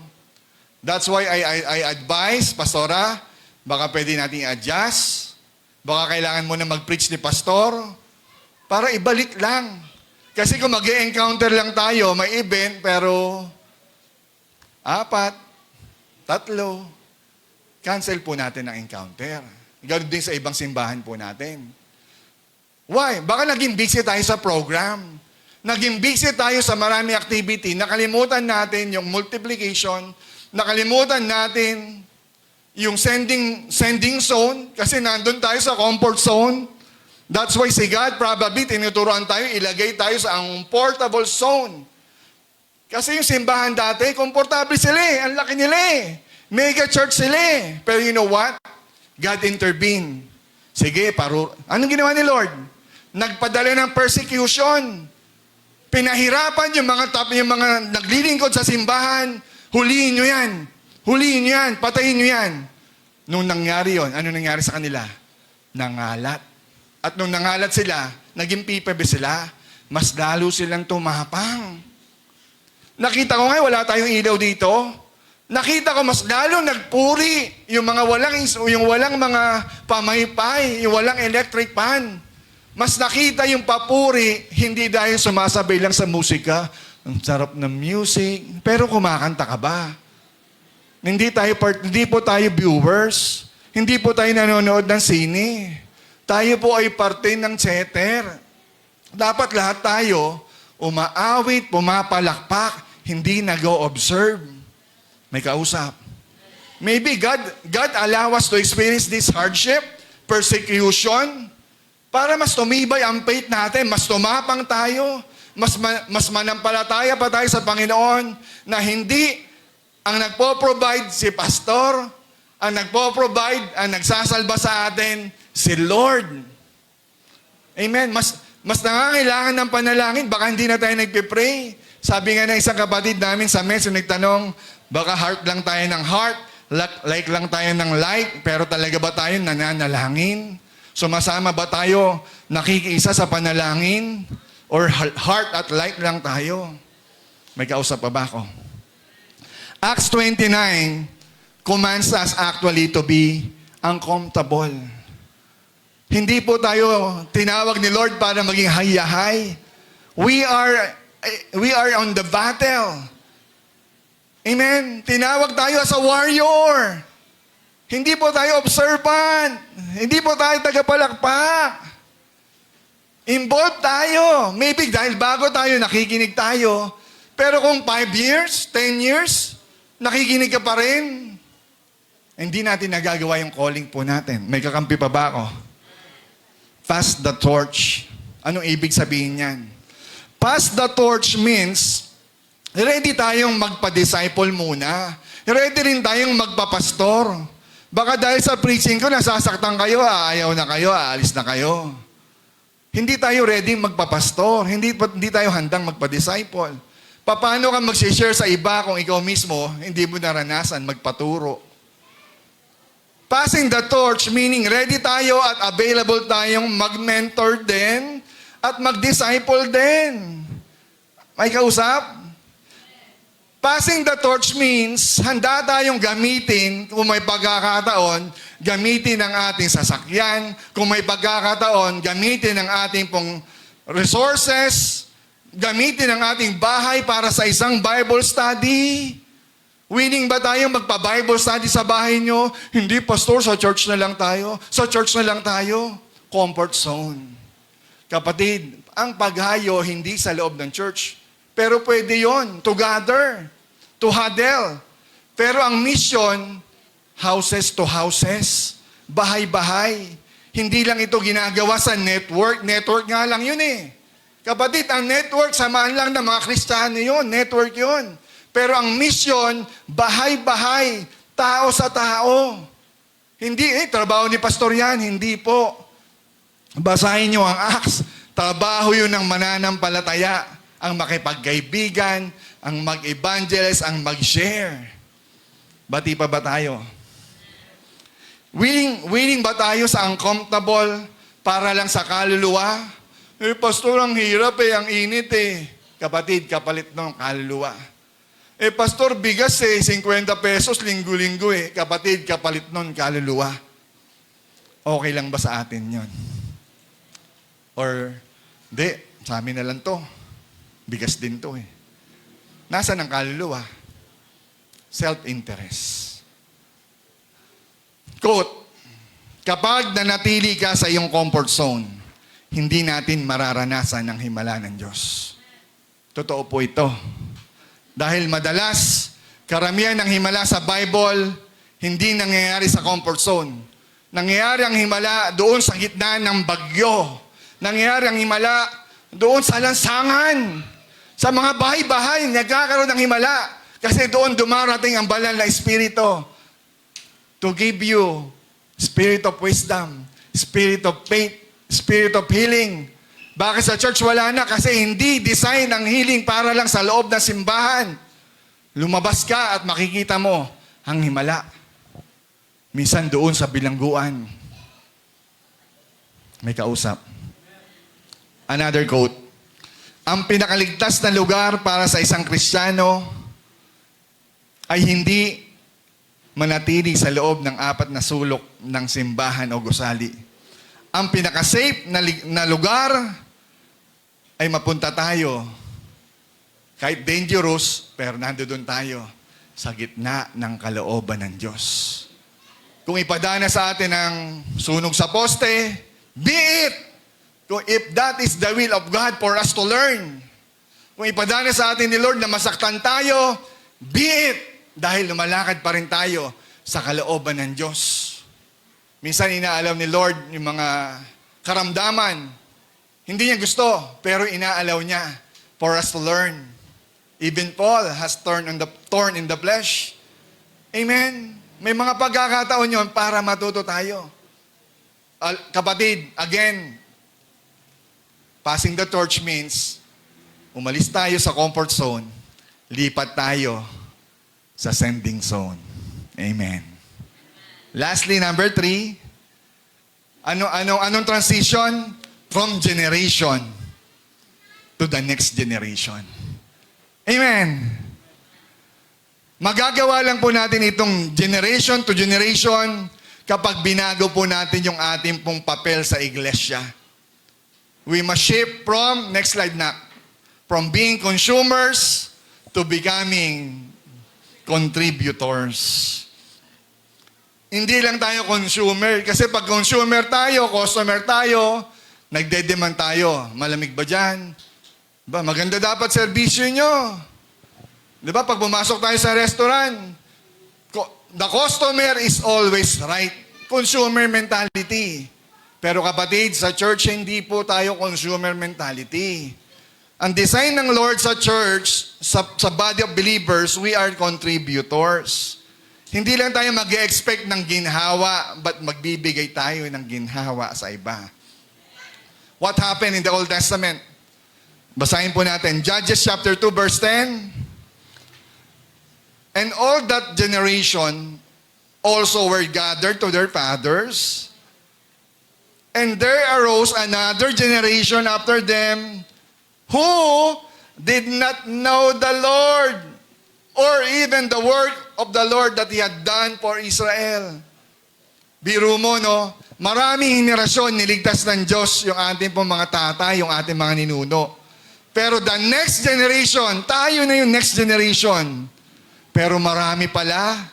That's why I advise, Pastora, baka pwede nating adjust, baka kailangan mo na mag-preach ni Pastor, para ibalik lang. Kasi kung mag-encounter lang tayo, may event, pero 4, 3, cancel po natin ang encounter. Ganoon din sa ibang simbahan po natin. Why? Baka naging busy tayo sa program. Naging busy tayo sa marami activity. Nakalimutan natin yung multiplication. Nakalimutan natin yung sending zone kasi nandun tayo sa comfort zone. That's why si God probably tinuturuan tayo, ilagay tayo sa comfortable zone. Kasi yung simbahan dati, komportable sila eh. Ang laki nila eh. Mega church sila eh. Pero you know what? God intervened. Sige, anong ginawa ni Lord? Nagpadala ng persecution. Pinahirapan yung mga naglilingkod sa simbahan. Huliin nyo yan. Huliin nyo yan. Patayin nyo yan. Nung nangyari yon, ano nangyari sa kanila? Nangalat. At nung nangalat sila, naging PPB sila, mas lalo silang tumapang. Nakita ko nga, wala tayong ilaw dito. Nakita ko mas lalo nagpuri yung mga walang mga pamaypay, yung walang electric pan. Mas nakita yung papuri, hindi dahil sumasabay lang sa musika. Ang sarap ng music, pero kumakanta ka ba? Hindi po tayo viewers. Hindi po tayo nanonood ng sine. Tayo po ay parte ng theater. Dapat lahat tayo umaawit, pumapalakpak, hindi nag-o-observe. May kausap. Maybe God allow us to experience this hardship, persecution, para mas tumibay ang faith natin, mas tumapang tayo, mas manampalataya pa tayo sa Panginoon na hindi ang nagpo-provide si pastor, ang nagpo-provide, ang nagsasalba sa atin, si Lord. Amen. Mas nangangailangan ng panalangin, baka hindi na tayo nagpipray. Sabi nga ng isang kapatid namin sa mess, nagtanong, baka heart lang tayo ng heart, like lang tayo ng like, pero talaga ba tayo nananalangin? Sumasama ba tayo nakikiisa sa panalangin? Or heart at like lang tayo? May kausap pa ba ako? Acts 29 commands us actually to be uncomfortable. Hindi po tayo tinawag ni Lord para maging hayahay. We are on the battle. Amen? Tinawag tayo as a warrior. Hindi po tayo observant. Hindi po tayo tagapalakpak. Involved tayo. Maybe dahil bago tayo, nakikinig tayo. Pero kung 5 years, 10 years, nakikinig ka pa rin, hindi natin nagagawa yung calling po natin. May kakampi pa ba ako? Pass the torch. Anong ibig sabihin yan? Pass the torch means, ready tayong magpa-disciple muna. Ready rin tayong magpapastor. Baka dahil sa preaching ko, nasasaktan kayo, ayaw na kayo, aalis na kayo. Hindi tayo ready magpapastor. Hindi tayo handang magpa-disciple. Paano ka mag-share sa iba kung ikaw mismo hindi mo naranasan magpaturo? Passing the torch, meaning ready tayo at available tayong mag-mentor din at mag-disciple din. May kausap? Passing the torch means handa tayong gamitin kung may pagkakataon, gamitin ang ating sasakyan. Kung may pagkakataon, gamitin ang ating pong resources, gamitin ang ating bahay para sa isang Bible study. Willing ba tayong magpa-Bible study sa bahay nyo? Hindi, pastor, sa church na lang tayo. Sa church na lang tayo. Comfort zone. Kapatid, ang paghayo hindi sa loob ng church. Pero pwede yon to gather, to huddle. Pero ang mission, houses to houses, bahay-bahay. Hindi lang ito ginagawa sa network. Network nga lang yun eh. Kapatid, ang network, samaan lang ng mga Kristiyano yun. Network yun. Pero ang mission, bahay-bahay, tao sa tao. Hindi, trabaho ni pastor yan. Hindi po. Basahin nyo ang Acts. Trabaho yun ng mananampalataya. Ang makipagkaibigan, ang mag-evangelize, ang mag-share. Bati pa ba tayo? Willing ba tayo sa uncomfortable para lang sa kaluluwa? Pastor, ang hirap ang init Kapatid, kapalit ng kaluluwa. Pastor, bigas 50 pesos linggo-linggo Kapatid, kapalit nun kaluluwa. Okay lang ba sa atin yon? Or, di, sa amin na lang to. Bigas din to Nasaan ang kaluluwa? Self-interest. Quote, kapag nanatili ka sa iyong comfort zone, hindi natin mararanasan ang himala ng Diyos. Totoo po ito. Dahil madalas, karamihan ng himala sa Bible, hindi nangyayari sa comfort zone. Nangyayari ang himala doon sa gitna ng bagyo. Nangyayari ang himala doon sa lansangan. Sa mga bahay-bahay, nagkakaroon ng himala. Kasi doon dumarating ang banal na Espiritu to give you spirit of wisdom, spirit of faith, spirit of healing. Bakit sa church wala na? Kasi hindi design ang healing para lang sa loob ng simbahan. Lumabas ka at makikita mo ang himala. Minsan doon sa bilangguan. May kausap. Another quote. Ang pinakaligtas na lugar para sa isang Kristiyano ay hindi manatili sa loob ng 4 na sulok ng simbahan o gusali. Ang pinaka-safe na lugar ay mapunta tayo. Kahit dangerous, pero nandoon tayo sa gitna ng kalooban ng Diyos. Kung ipadana sa atin ang sunog sa poste, be it! Kung if that is the will of God for us to learn. Kung ipadana sa atin ni Lord na masaktan tayo, be it! Dahil lumalakad pa rin tayo sa kalooban ng Diyos. Minsan inaalam ni Lord yung mga karamdaman. Hindi niya gusto, pero inaalaw niya for us to learn. Even Paul has thorn in the flesh. Amen? May mga pagkakataon yon para matuto tayo. Kapatid, again, passing the torch means umalis tayo sa comfort zone, lipat tayo sa sending zone. Amen. Lastly, number 3, anong transition? From generation to the next generation. Amen. Magagawa lang po natin itong generation to generation kapag binago po natin yung ating pong papel sa iglesia. We must shift from, next slide na, from being consumers to becoming contributors. Hindi lang tayo consumer. Kasi pag consumer tayo, customer tayo, nagde-demand tayo. Malamig ba dyan? Ba, maganda dapat serbisyo nyo. Di ba? Pag pumasok tayo sa restaurant, the customer is always right. Consumer mentality. Pero kapatid, sa church, hindi po tayo consumer mentality. Ang design ng Lord sa church, sa body of believers, we are contributors. Hindi lang tayo mag-expect ng ginhawa, but magbibigay tayo ng ginhawa sa iba. What happened in the Old Testament? Basahin po natin. Judges chapter 2 verse 10. And all that generation also were gathered to their fathers. And there arose another generation after them who did not know the Lord or even the work of the Lord that He had done for Israel. Biro mo, no? Maraming henerasyon niligtas ng Diyos yung ating pong mga tatay, yung ating mga ninuno. Pero the next generation, tayo na yung next generation. Pero marami pala,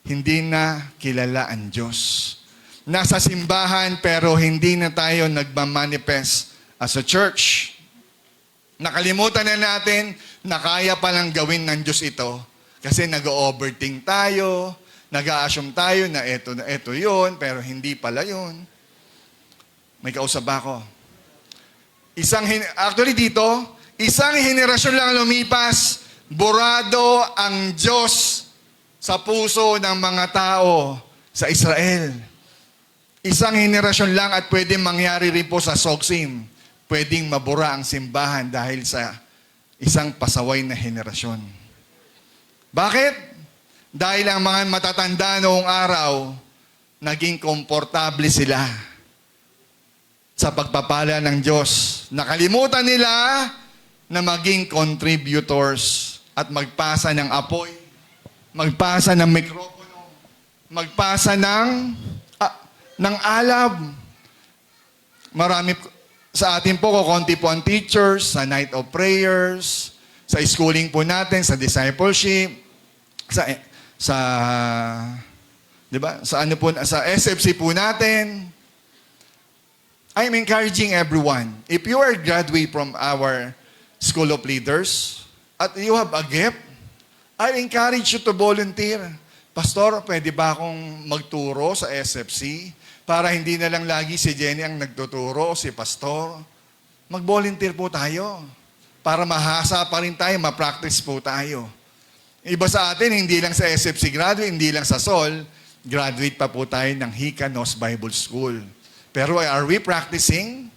hindi na kilala ang Diyos. Nasa simbahan, pero hindi na tayo nagmamanifest as a church. Nakalimutan na natin na kaya palang gawin ng Diyos ito. Kasi nag-overthink tayo, nag-a-assume tayo na ito yun, pero hindi pala yun. May kausap ako. Actually dito, isang henerasyon lang lumipas, burado ang Diyos sa puso ng mga tao sa Israel. Isang henerasyon lang at pwedeng mangyari rin po sa Soksim. Pwedeng mabura ang simbahan dahil sa isang pasaway na henerasyon. Bakit? Dahil ang mga matatanda noong araw, naging komportable sila sa pagpapala ng Diyos. Nakalimutan nila na maging contributors at magpasa ng apoy, magpasa ng mikropono, magpasa ng alab. Marami sa atin po, kukunti po ang teachers, sa night of prayers, sa schooling po natin, sa discipleship, sa di ba? Sa ano po, sa SFC po natin. I'm encouraging everyone, if you are graduate from our School of Leaders at you have a gift, I encourage you to volunteer. Pastor, pwede ba akong magturo sa SFC para hindi na lang lagi si Jenny ang nagtuturo o si Pastor? Mag-volunteer po tayo para mahasa pa rin tayo, ma-practice po tayo. Iba sa atin, hindi lang sa SFC graduate, hindi lang sa SOL, graduate pa po tayo ng Hikanos Bible School. Pero are we practicing?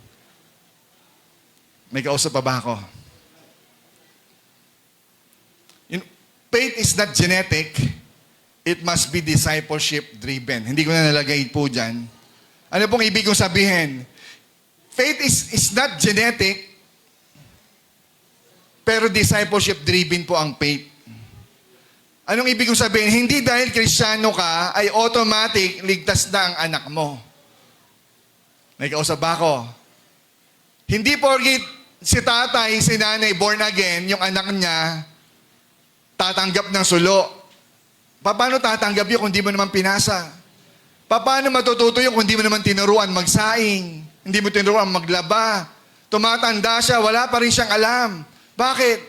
May kausap pa ba ako? Faith is not genetic. It must be discipleship-driven. Hindi ko na nalagay po dyan. Ano pong ibig kong sabihin? Faith is not genetic, pero discipleship-driven po ang faith. Anong ibig kong sabihin? Hindi dahil Kristiyano ka, ay automatic, ligtas na ang anak mo. May kausap ba ako? Hindi porkit si tatay, si nanay, born again, yung anak niya, tatanggap ng sulo. Paano tatanggap yun kung di mo naman pinasa? Paano matututo yun kung di mo naman tinuruan magsaing? Hindi mo tinuruan maglaba? Tumatanda siya, wala pa rin siyang alam. Bakit?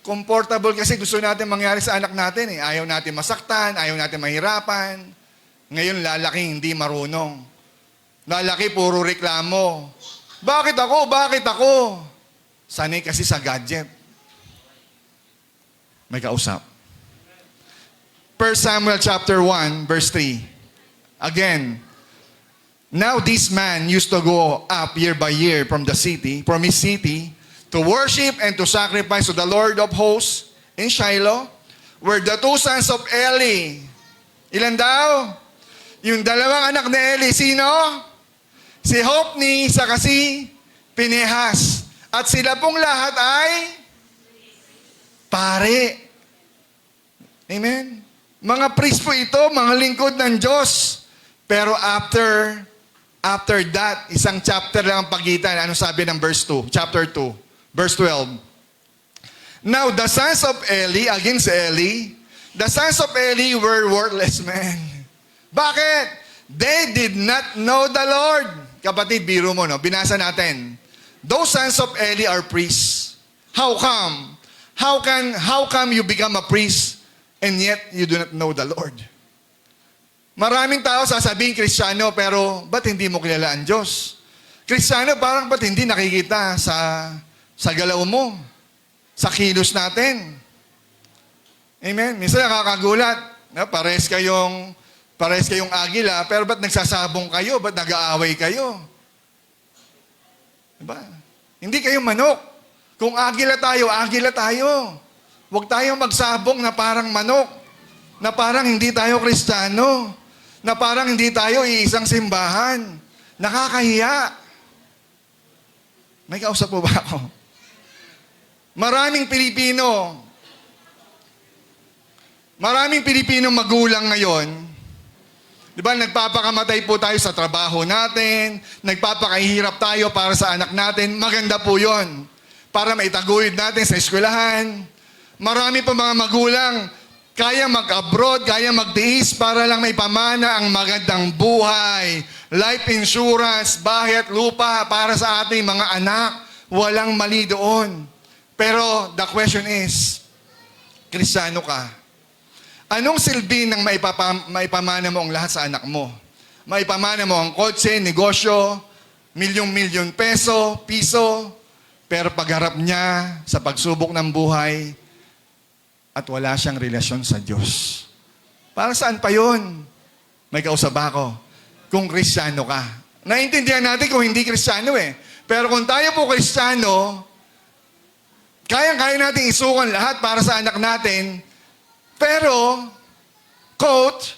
Comfortable kasi gusto natin mangyari sa anak natin. Ayaw natin masaktan, ayaw natin mahirapan. Ngayon lalaking hindi marunong. Lalaki, puro reklamo. Bakit ako? Bakit ako? Sanay kasi sa gadget. May kausap. 1 Samuel chapter 1, verse 3. Again, now this man used to go up year by year from his city, to worship and to sacrifice to the Lord of hosts in Shiloh, where the two sons of Eli, ilan daw? Yung dalawang anak ni Eli, sino? Si Hophni, saka si Pinehas. At sila pong lahat ay pare. Amen? Mga priest po ito, mga lingkod ng Diyos. Pero after that, isang chapter lang ang pagitan. Ano sabi ng verse 2? Chapter 2, verse 12. Now, the sons of Eli, against Eli, the sons of Eli were worthless men. Bakit? They did not know the Lord. Kapatid, biro mo, no? Binasa natin. Those sons of Eli are priests. How come? How come you become a priest and yet you do not know the Lord? Maraming tao sasabihin Kristiyano, pero ba't hindi mo kilala ang Diyos? Kristiyano, parang ba't hindi nakikita sa galaw mo? Sa kilos natin? Amen? Minsan nakakagulat. No? Pares kayong agila, pero ba't nagsasabong kayo? Ba't nag-aaway kayo? Diba? Hindi kayo manok. Kung agila tayo, agila tayo. Huwag tayong magsabong na parang manok. Na parang hindi tayo Kristiyano. Na parang hindi tayo iisang simbahan. Nakakahiya. May kausap po ba ako? Maraming Pilipino magulang ngayon. Di ba, nagpapakamatay po tayo sa trabaho natin, nagpapakahirap tayo para sa anak natin. Maganda po yon para maitaguyod natin sa eskwelahan. Marami pa mga magulang, kaya mag-abroad, kaya magtiis para lang may pamana ang magandang buhay. Life insurance, bahay at lupa para sa ating mga anak. Walang mali doon. Pero the question is, Kristiyano ka? Anong silbi ng maipamana mo ang lahat sa anak mo? Maipamana mo ang kotse, negosyo, milyong-milyon piso, pero pagharap niya sa pagsubok ng buhay at wala siyang relasyon sa Diyos. Para saan pa yun? May kausap ako. Kung Kristiyano ka. Naintindihan natin kung hindi Kristiyano eh. Pero kung tayo po Kristiyano, kayang-kaya natin isukan lahat para sa anak natin. Pero, quote,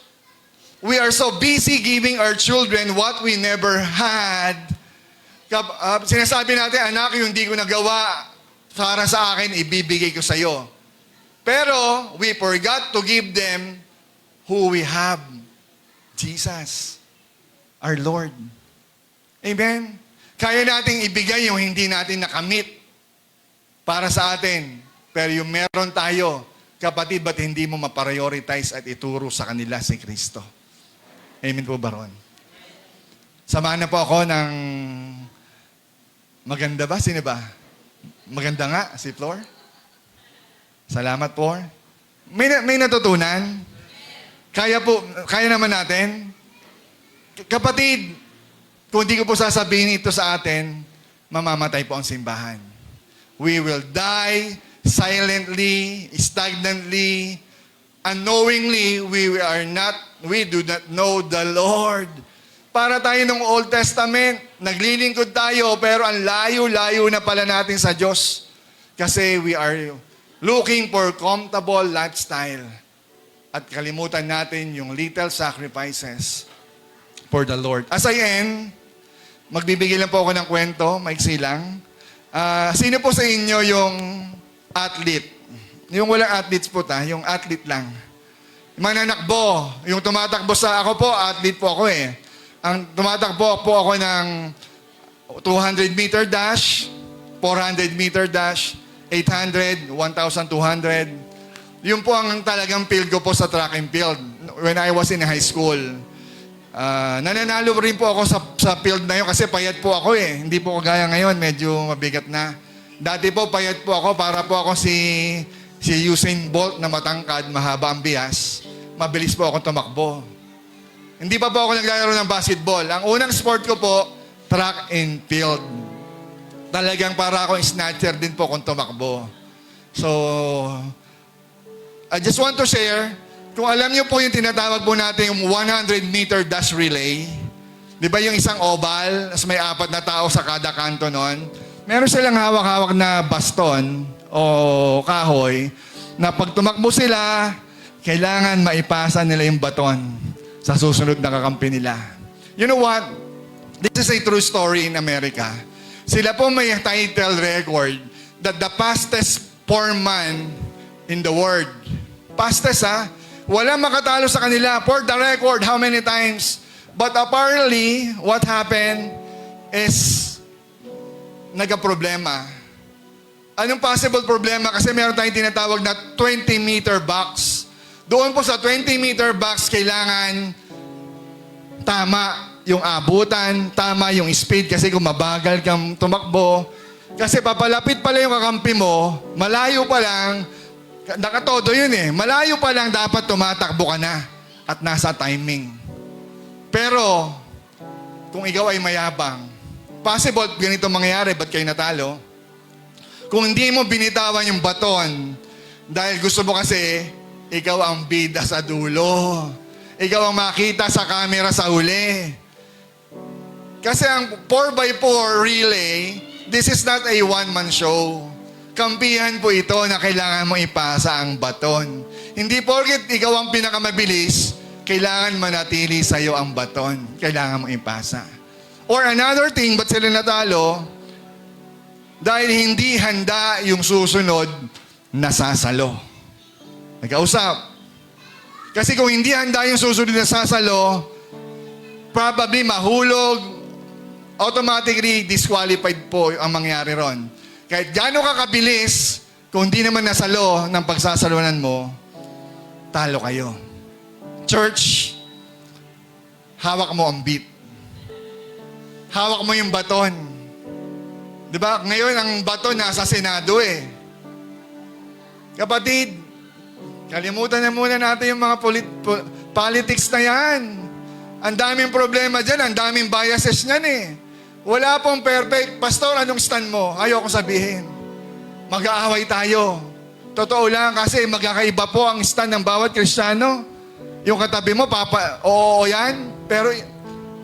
we are so busy giving our children what we never had. Sinasabi natin, anak, yung hindi ko nagawa, para sa akin, ibibigay ko sa iyo. Pero, we forgot to give them who we have. Jesus, our Lord. Amen? Kaya nating ibigay yung hindi natin nakamit para sa atin. Pero yung meron tayo, kapatid, ba't hindi mo maprioritize at ituro sa kanila si Kristo? Amen po ba ron? Samahan na po ako ng maganda ba? Sino ba? Maganda nga, si Flor. Salamat po. May natutunan? Kaya naman natin? Kapatid, kung di ko po sasabihin ito sa atin, mamamatay po ang simbahan. We will die silently, stagnantly, unknowingly, we do not know the Lord. Para tayo ng Old Testament, naglilingkod tayo, pero ang layo-layo na pala natin sa Diyos. Kasi we are looking for comfortable lifestyle. At kalimutan natin yung little sacrifices for the Lord. As I end, magbibigay lang po ako ng kwento, maiksi lang. Sino po sa inyo yung athlete? Yung walang athletes po yung athlete lang. Yung mananakbo, yung tumatakbo ako po, athlete po ako eh. Ang tumatakbo po ako ng 200-meter dash, 400-meter dash, 800, 1,200. Yun po ang talagang field ko po sa track and field when I was in high school. Nananalo rin po ako sa field na yun kasi payat po ako eh. Hindi po kagaya ngayon, medyo mabigat na. Dati po payat po ako para po ako si Usain Bolt na matangkad, mahaba ang bias. Mabilis po ako tumakbo. Hindi pa po ako naglalaro ng basketball. Ang unang sport ko po, track and field. Talagang para ako snatcher din po kung tumakbo. So, I just want to share, kung alam niyo po yung tinatawag po natin yung 100-meter dash relay, di ba yung isang oval, as may 4 na tao sa kada kanto nun, meron silang hawak-hawak na baston o kahoy na pag tumakbo sila, kailangan maipasa nila yung baton sa susunod na kakampi nila. You know what? This is a true story in America. Sila po may title record that the fastest 4-man in the world. Fastest Wala makatalo sa kanila. For the record, how many times? But apparently, what happened is nagka-problema. Anong possible problema? Kasi meron tayong tinatawag na 20-meter box. Doon po sa 20-meter box, kailangan tama yung abutan, tama yung speed kasi kung mabagal kang tumakbo. Kasi papalapit pala yung kakampi mo, malayo pa lang, nakatodo yun eh, malayo pa lang dapat tumatakbo ka na at nasa timing. Pero, kung ikaw ay mayabang, possible ganito mangyayari, ba't kayo natalo? Kung hindi mo binitawan yung baton, dahil gusto mo kasi, ikaw ang bida sa dulo. Ikaw ang makita sa camera sa huli. Kasi ang 4x4 relay, this is not a one-man show. Kampihan po ito na kailangan mo ipasa ang baton. Hindi porket ikaw ang pinakamabilis, kailangan manatili sa iyo ang baton. Kailangan mo ipasa. Or another thing, ba't sila natalo? Dahil hindi handa yung susunod, nasasalo. Nagkausap. Kasi kung hindi handa yung susunod na sasalo, probably mahulog, automatically disqualified po ang mangyari ron. Kahit gaano ka kabilis, kung hindi naman nasalo ng pagsasalunan mo, talo kayo. Church, hawak mo ang beat. Hawak mo yung baton. Diba? Ngayon, ang baton nasa Senado eh. Kapatid, kalimutan na muna natin yung mga politics na yan. Ang daming problema dyan, ang daming biases niyan eh. Wala pong perfect. Pastor, anong stand mo? Ayoko sabihin. Mag-aaway tayo. Totoo lang kasi magkakaiba po ang stand ng bawat Kristiyano. Yung katabi mo, oo yan. Pero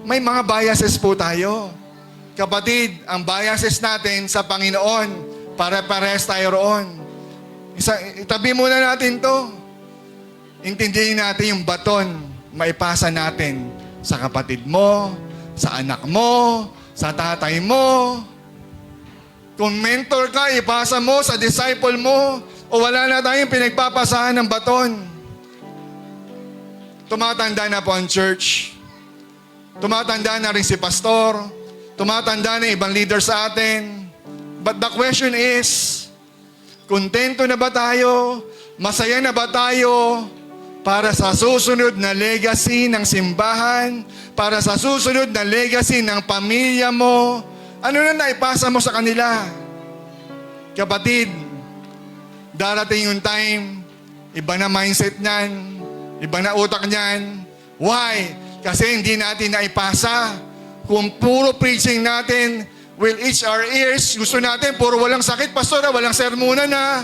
may mga biases po tayo. Kapatid, ang biases natin sa Panginoon, para-pares tayo roon. Itabi muna natin to. Intindihin natin yung baton maipasa natin sa kapatid mo, sa anak mo, sa tatay mo. Kung mentor ka, ipasa mo sa disciple mo, o wala na tayong pinagpapasahan ng baton. Tumatanda na po ang church. Tumatanda na rin si pastor. Tumatanda na ibang leader sa atin. But the question is, kontento na ba tayo? Masaya na ba tayo para sa susunod na legacy ng simbahan? Para sa susunod na legacy ng pamilya mo? Ano na naipasa mo sa kanila? Kapatid, darating yung time, iba na mindset niyan, iba na utak niyan. Why? Kasi hindi natin naipasa. Kung puro preaching natin will itch our ears, gusto natin puro walang sakit, pastor, walang sermonan na.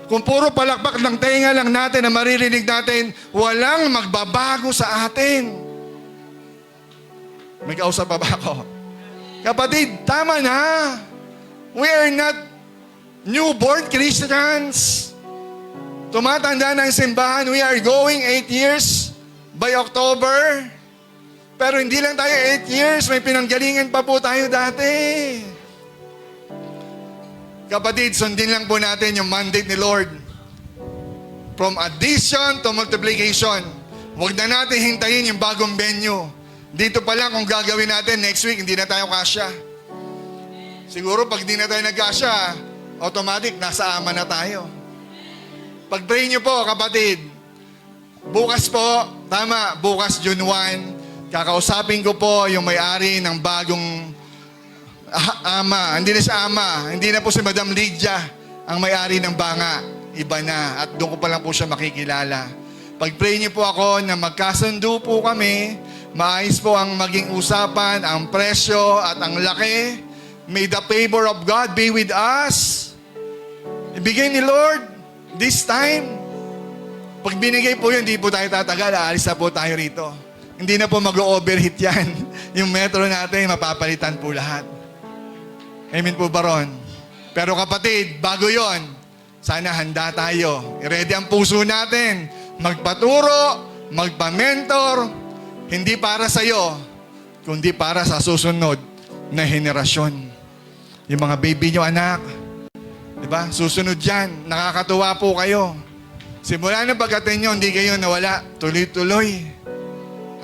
Kung puro palakpak ng tenga lang natin na maririnig natin, walang magbabago sa atin. May kausap pa ba ako? Kapatid, tama na. We are not newborn Christians. Tumatanda na ang simbahan. We are going 8 years by October. Pero hindi lang tayo 8 years. May pinanggalingan pa po tayo dati. Kapatid, sundin lang po natin yung mandate ni Lord. From addition to multiplication. Huwag na natin hintayin yung bagong venue. Dito pa lang kung gagawin natin next week, hindi na tayo kasya. Siguro pag di na tayo nagkasya, automatic, nasa ama na tayo. Pag-pray niyo po, kapatid. Bukas po, tama, bukas June 1, kakausapin ko po yung may-ari ng bagong ama. Hindi na siya ama. Hindi na po si Madam Lydia ang may-ari ng banga. Iba na. At doon ko pa lang po siya makikilala. Pag-pray niyo po ako na magkasundo po kami, maayos po ang maging usapan, ang presyo at ang laki. May the favor of God be with us. Ibigay ni Lord this time. Pag binigay po yun, hindi po tayo tatagal. Aalis na po tayo rito. Hindi na po mag-overheat yan. Yung metro natin, mapapalitan po lahat. Amen po, Baron. Pero kapatid, bago yon, sana handa tayo. I-ready ang puso natin. Magpaturo, magpa-mentor, hindi para sa'yo, kundi para sa susunod na henerasyon. Yung mga baby nyo, anak, diba? Susunod yan. Nakakatuwa po kayo. Simula na pagkatin nyo, hindi kayo nawala. Tuloy-tuloy.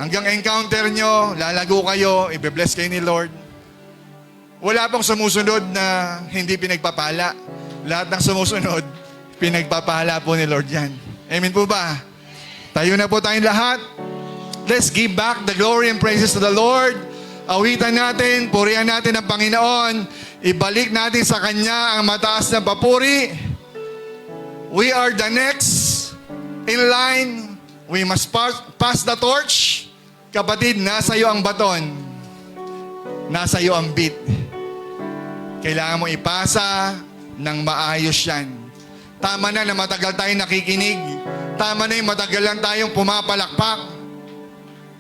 Hanggang encounter nyo, lalago kayo, ibe-bless kayo ni Lord. Wala pong sumusunod na hindi pinagpapala. Lahat ng sumusunod, pinagpapala po ni Lord yan. Amen po ba? Tayo na po tayong lahat. Let's give back the glory and praises to the Lord. Awitan natin, purihan natin ang Panginoon. Ibalik natin sa Kanya ang mataas na papuri. We are the next in line. We must pass the torch. Kapatid, nasa iyo ang baton. Nasa iyo ang beat. Kailangan mo ipasa ng maayos yan. Tama na matagal tayong nakikinig. Tama na yung matagal lang tayong pumapalakpak.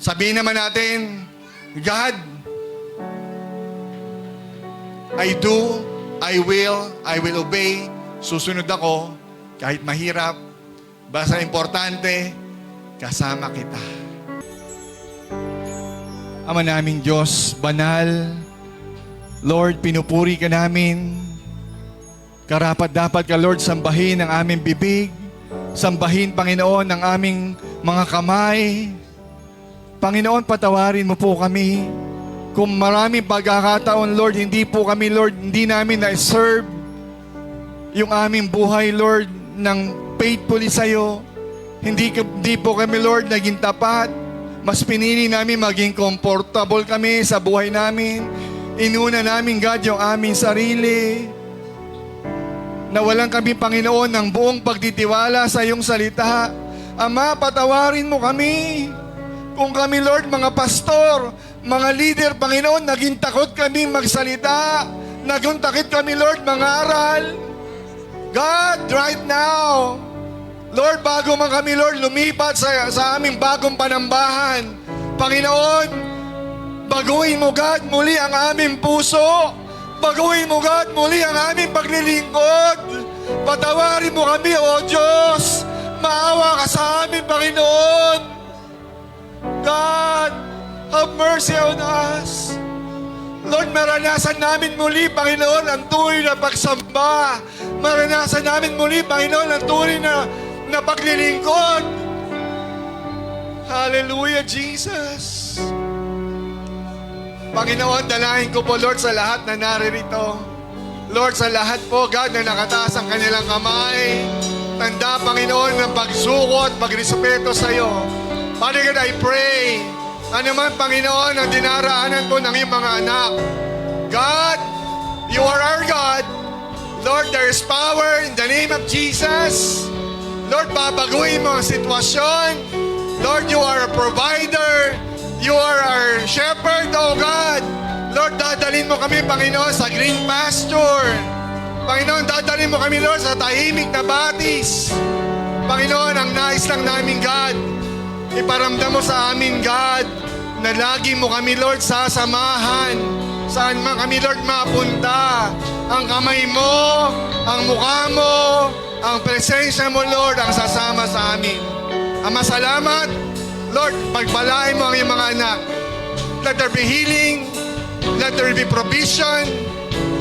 Sabihin naman natin, God, I do, I will obey. Susunod ako, kahit mahirap, basta importante, kasama kita. Ama naming Diyos, banal, Lord, pinupuri ka namin. Karapat-dapat ka, Lord, sambahin ang aming bibig. Sambahin, Panginoon, ang aming mga kamay. Panginoon, patawarin mo po kami. Kung maraming pagkakataon, Lord, hindi po kami, Lord, hindi namin na-serve yung aming buhay, Lord, ng faithfully sa'yo. Hindi po kami, Lord, naging tapat. Mas pinili namin maging comfortable kami sa buhay namin. Inuna namin, God, yung aming sarili. Nawalan kami, Panginoon, ng buong pagtitiwala sa iyong salita. Ama, patawarin mo kami. Kung kami, Lord, mga pastor, mga leader, Panginoon, naging takot kami magsalita. Naging takot kami, Lord, mangaral. God, right now, Lord, bago man kami, Lord, lumipat sa aming bagong panambahan, Panginoon, baguhin mo, God, muli ang aming puso. Baguhin mo, God, muli ang aming paglilingkod. Patawarin mo kami, O Diyos. Maawa ka sa amin, Panginoon. mercy on us. Lord, maranasan namin muli, Panginoon, ang tunay na pagsamba. Maranasan namin muli, Panginoon, ang tunay na paglilingkod. Hallelujah, Jesus. Panginoon, dalahin ko po, Lord, sa lahat na naririto. Lord, sa lahat po, God, na nakataas ang kanilang kamay. Tanda, Panginoon, ng pagsuko at pagrespeto sa iyo. Father God, I pray, ano man, Panginoon, ang dinaraanan po ng iyong mga anak. God, you are our God. Lord, there is power in the name of Jesus. Lord, babaguhin mo ang sitwasyon. Lord, you are a provider. You are our shepherd, oh God. Lord, dadalhin mo kami, Panginoon, sa green pasture. Panginoon, dadalhin mo kami, Lord, sa tahimik na batis. Panginoon, ang nais lang namin, God, iparamdam mo sa amin, God, na lagi mo kami, Lord, sasamahan. Saan man kami, Lord, mapunta. Ang kamay mo, ang mukha mo, ang presensya mo, Lord, ang sasama sa amin. Ama, salamat. Lord, pagpalain mo ang iyong mga anak. Let there be healing. Let there be provision,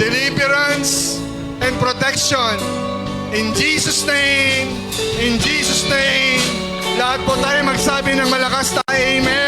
deliverance, and protection. In Jesus' name, in Jesus' name, lahat po tayo magsabi ng malakas tayo, Amen.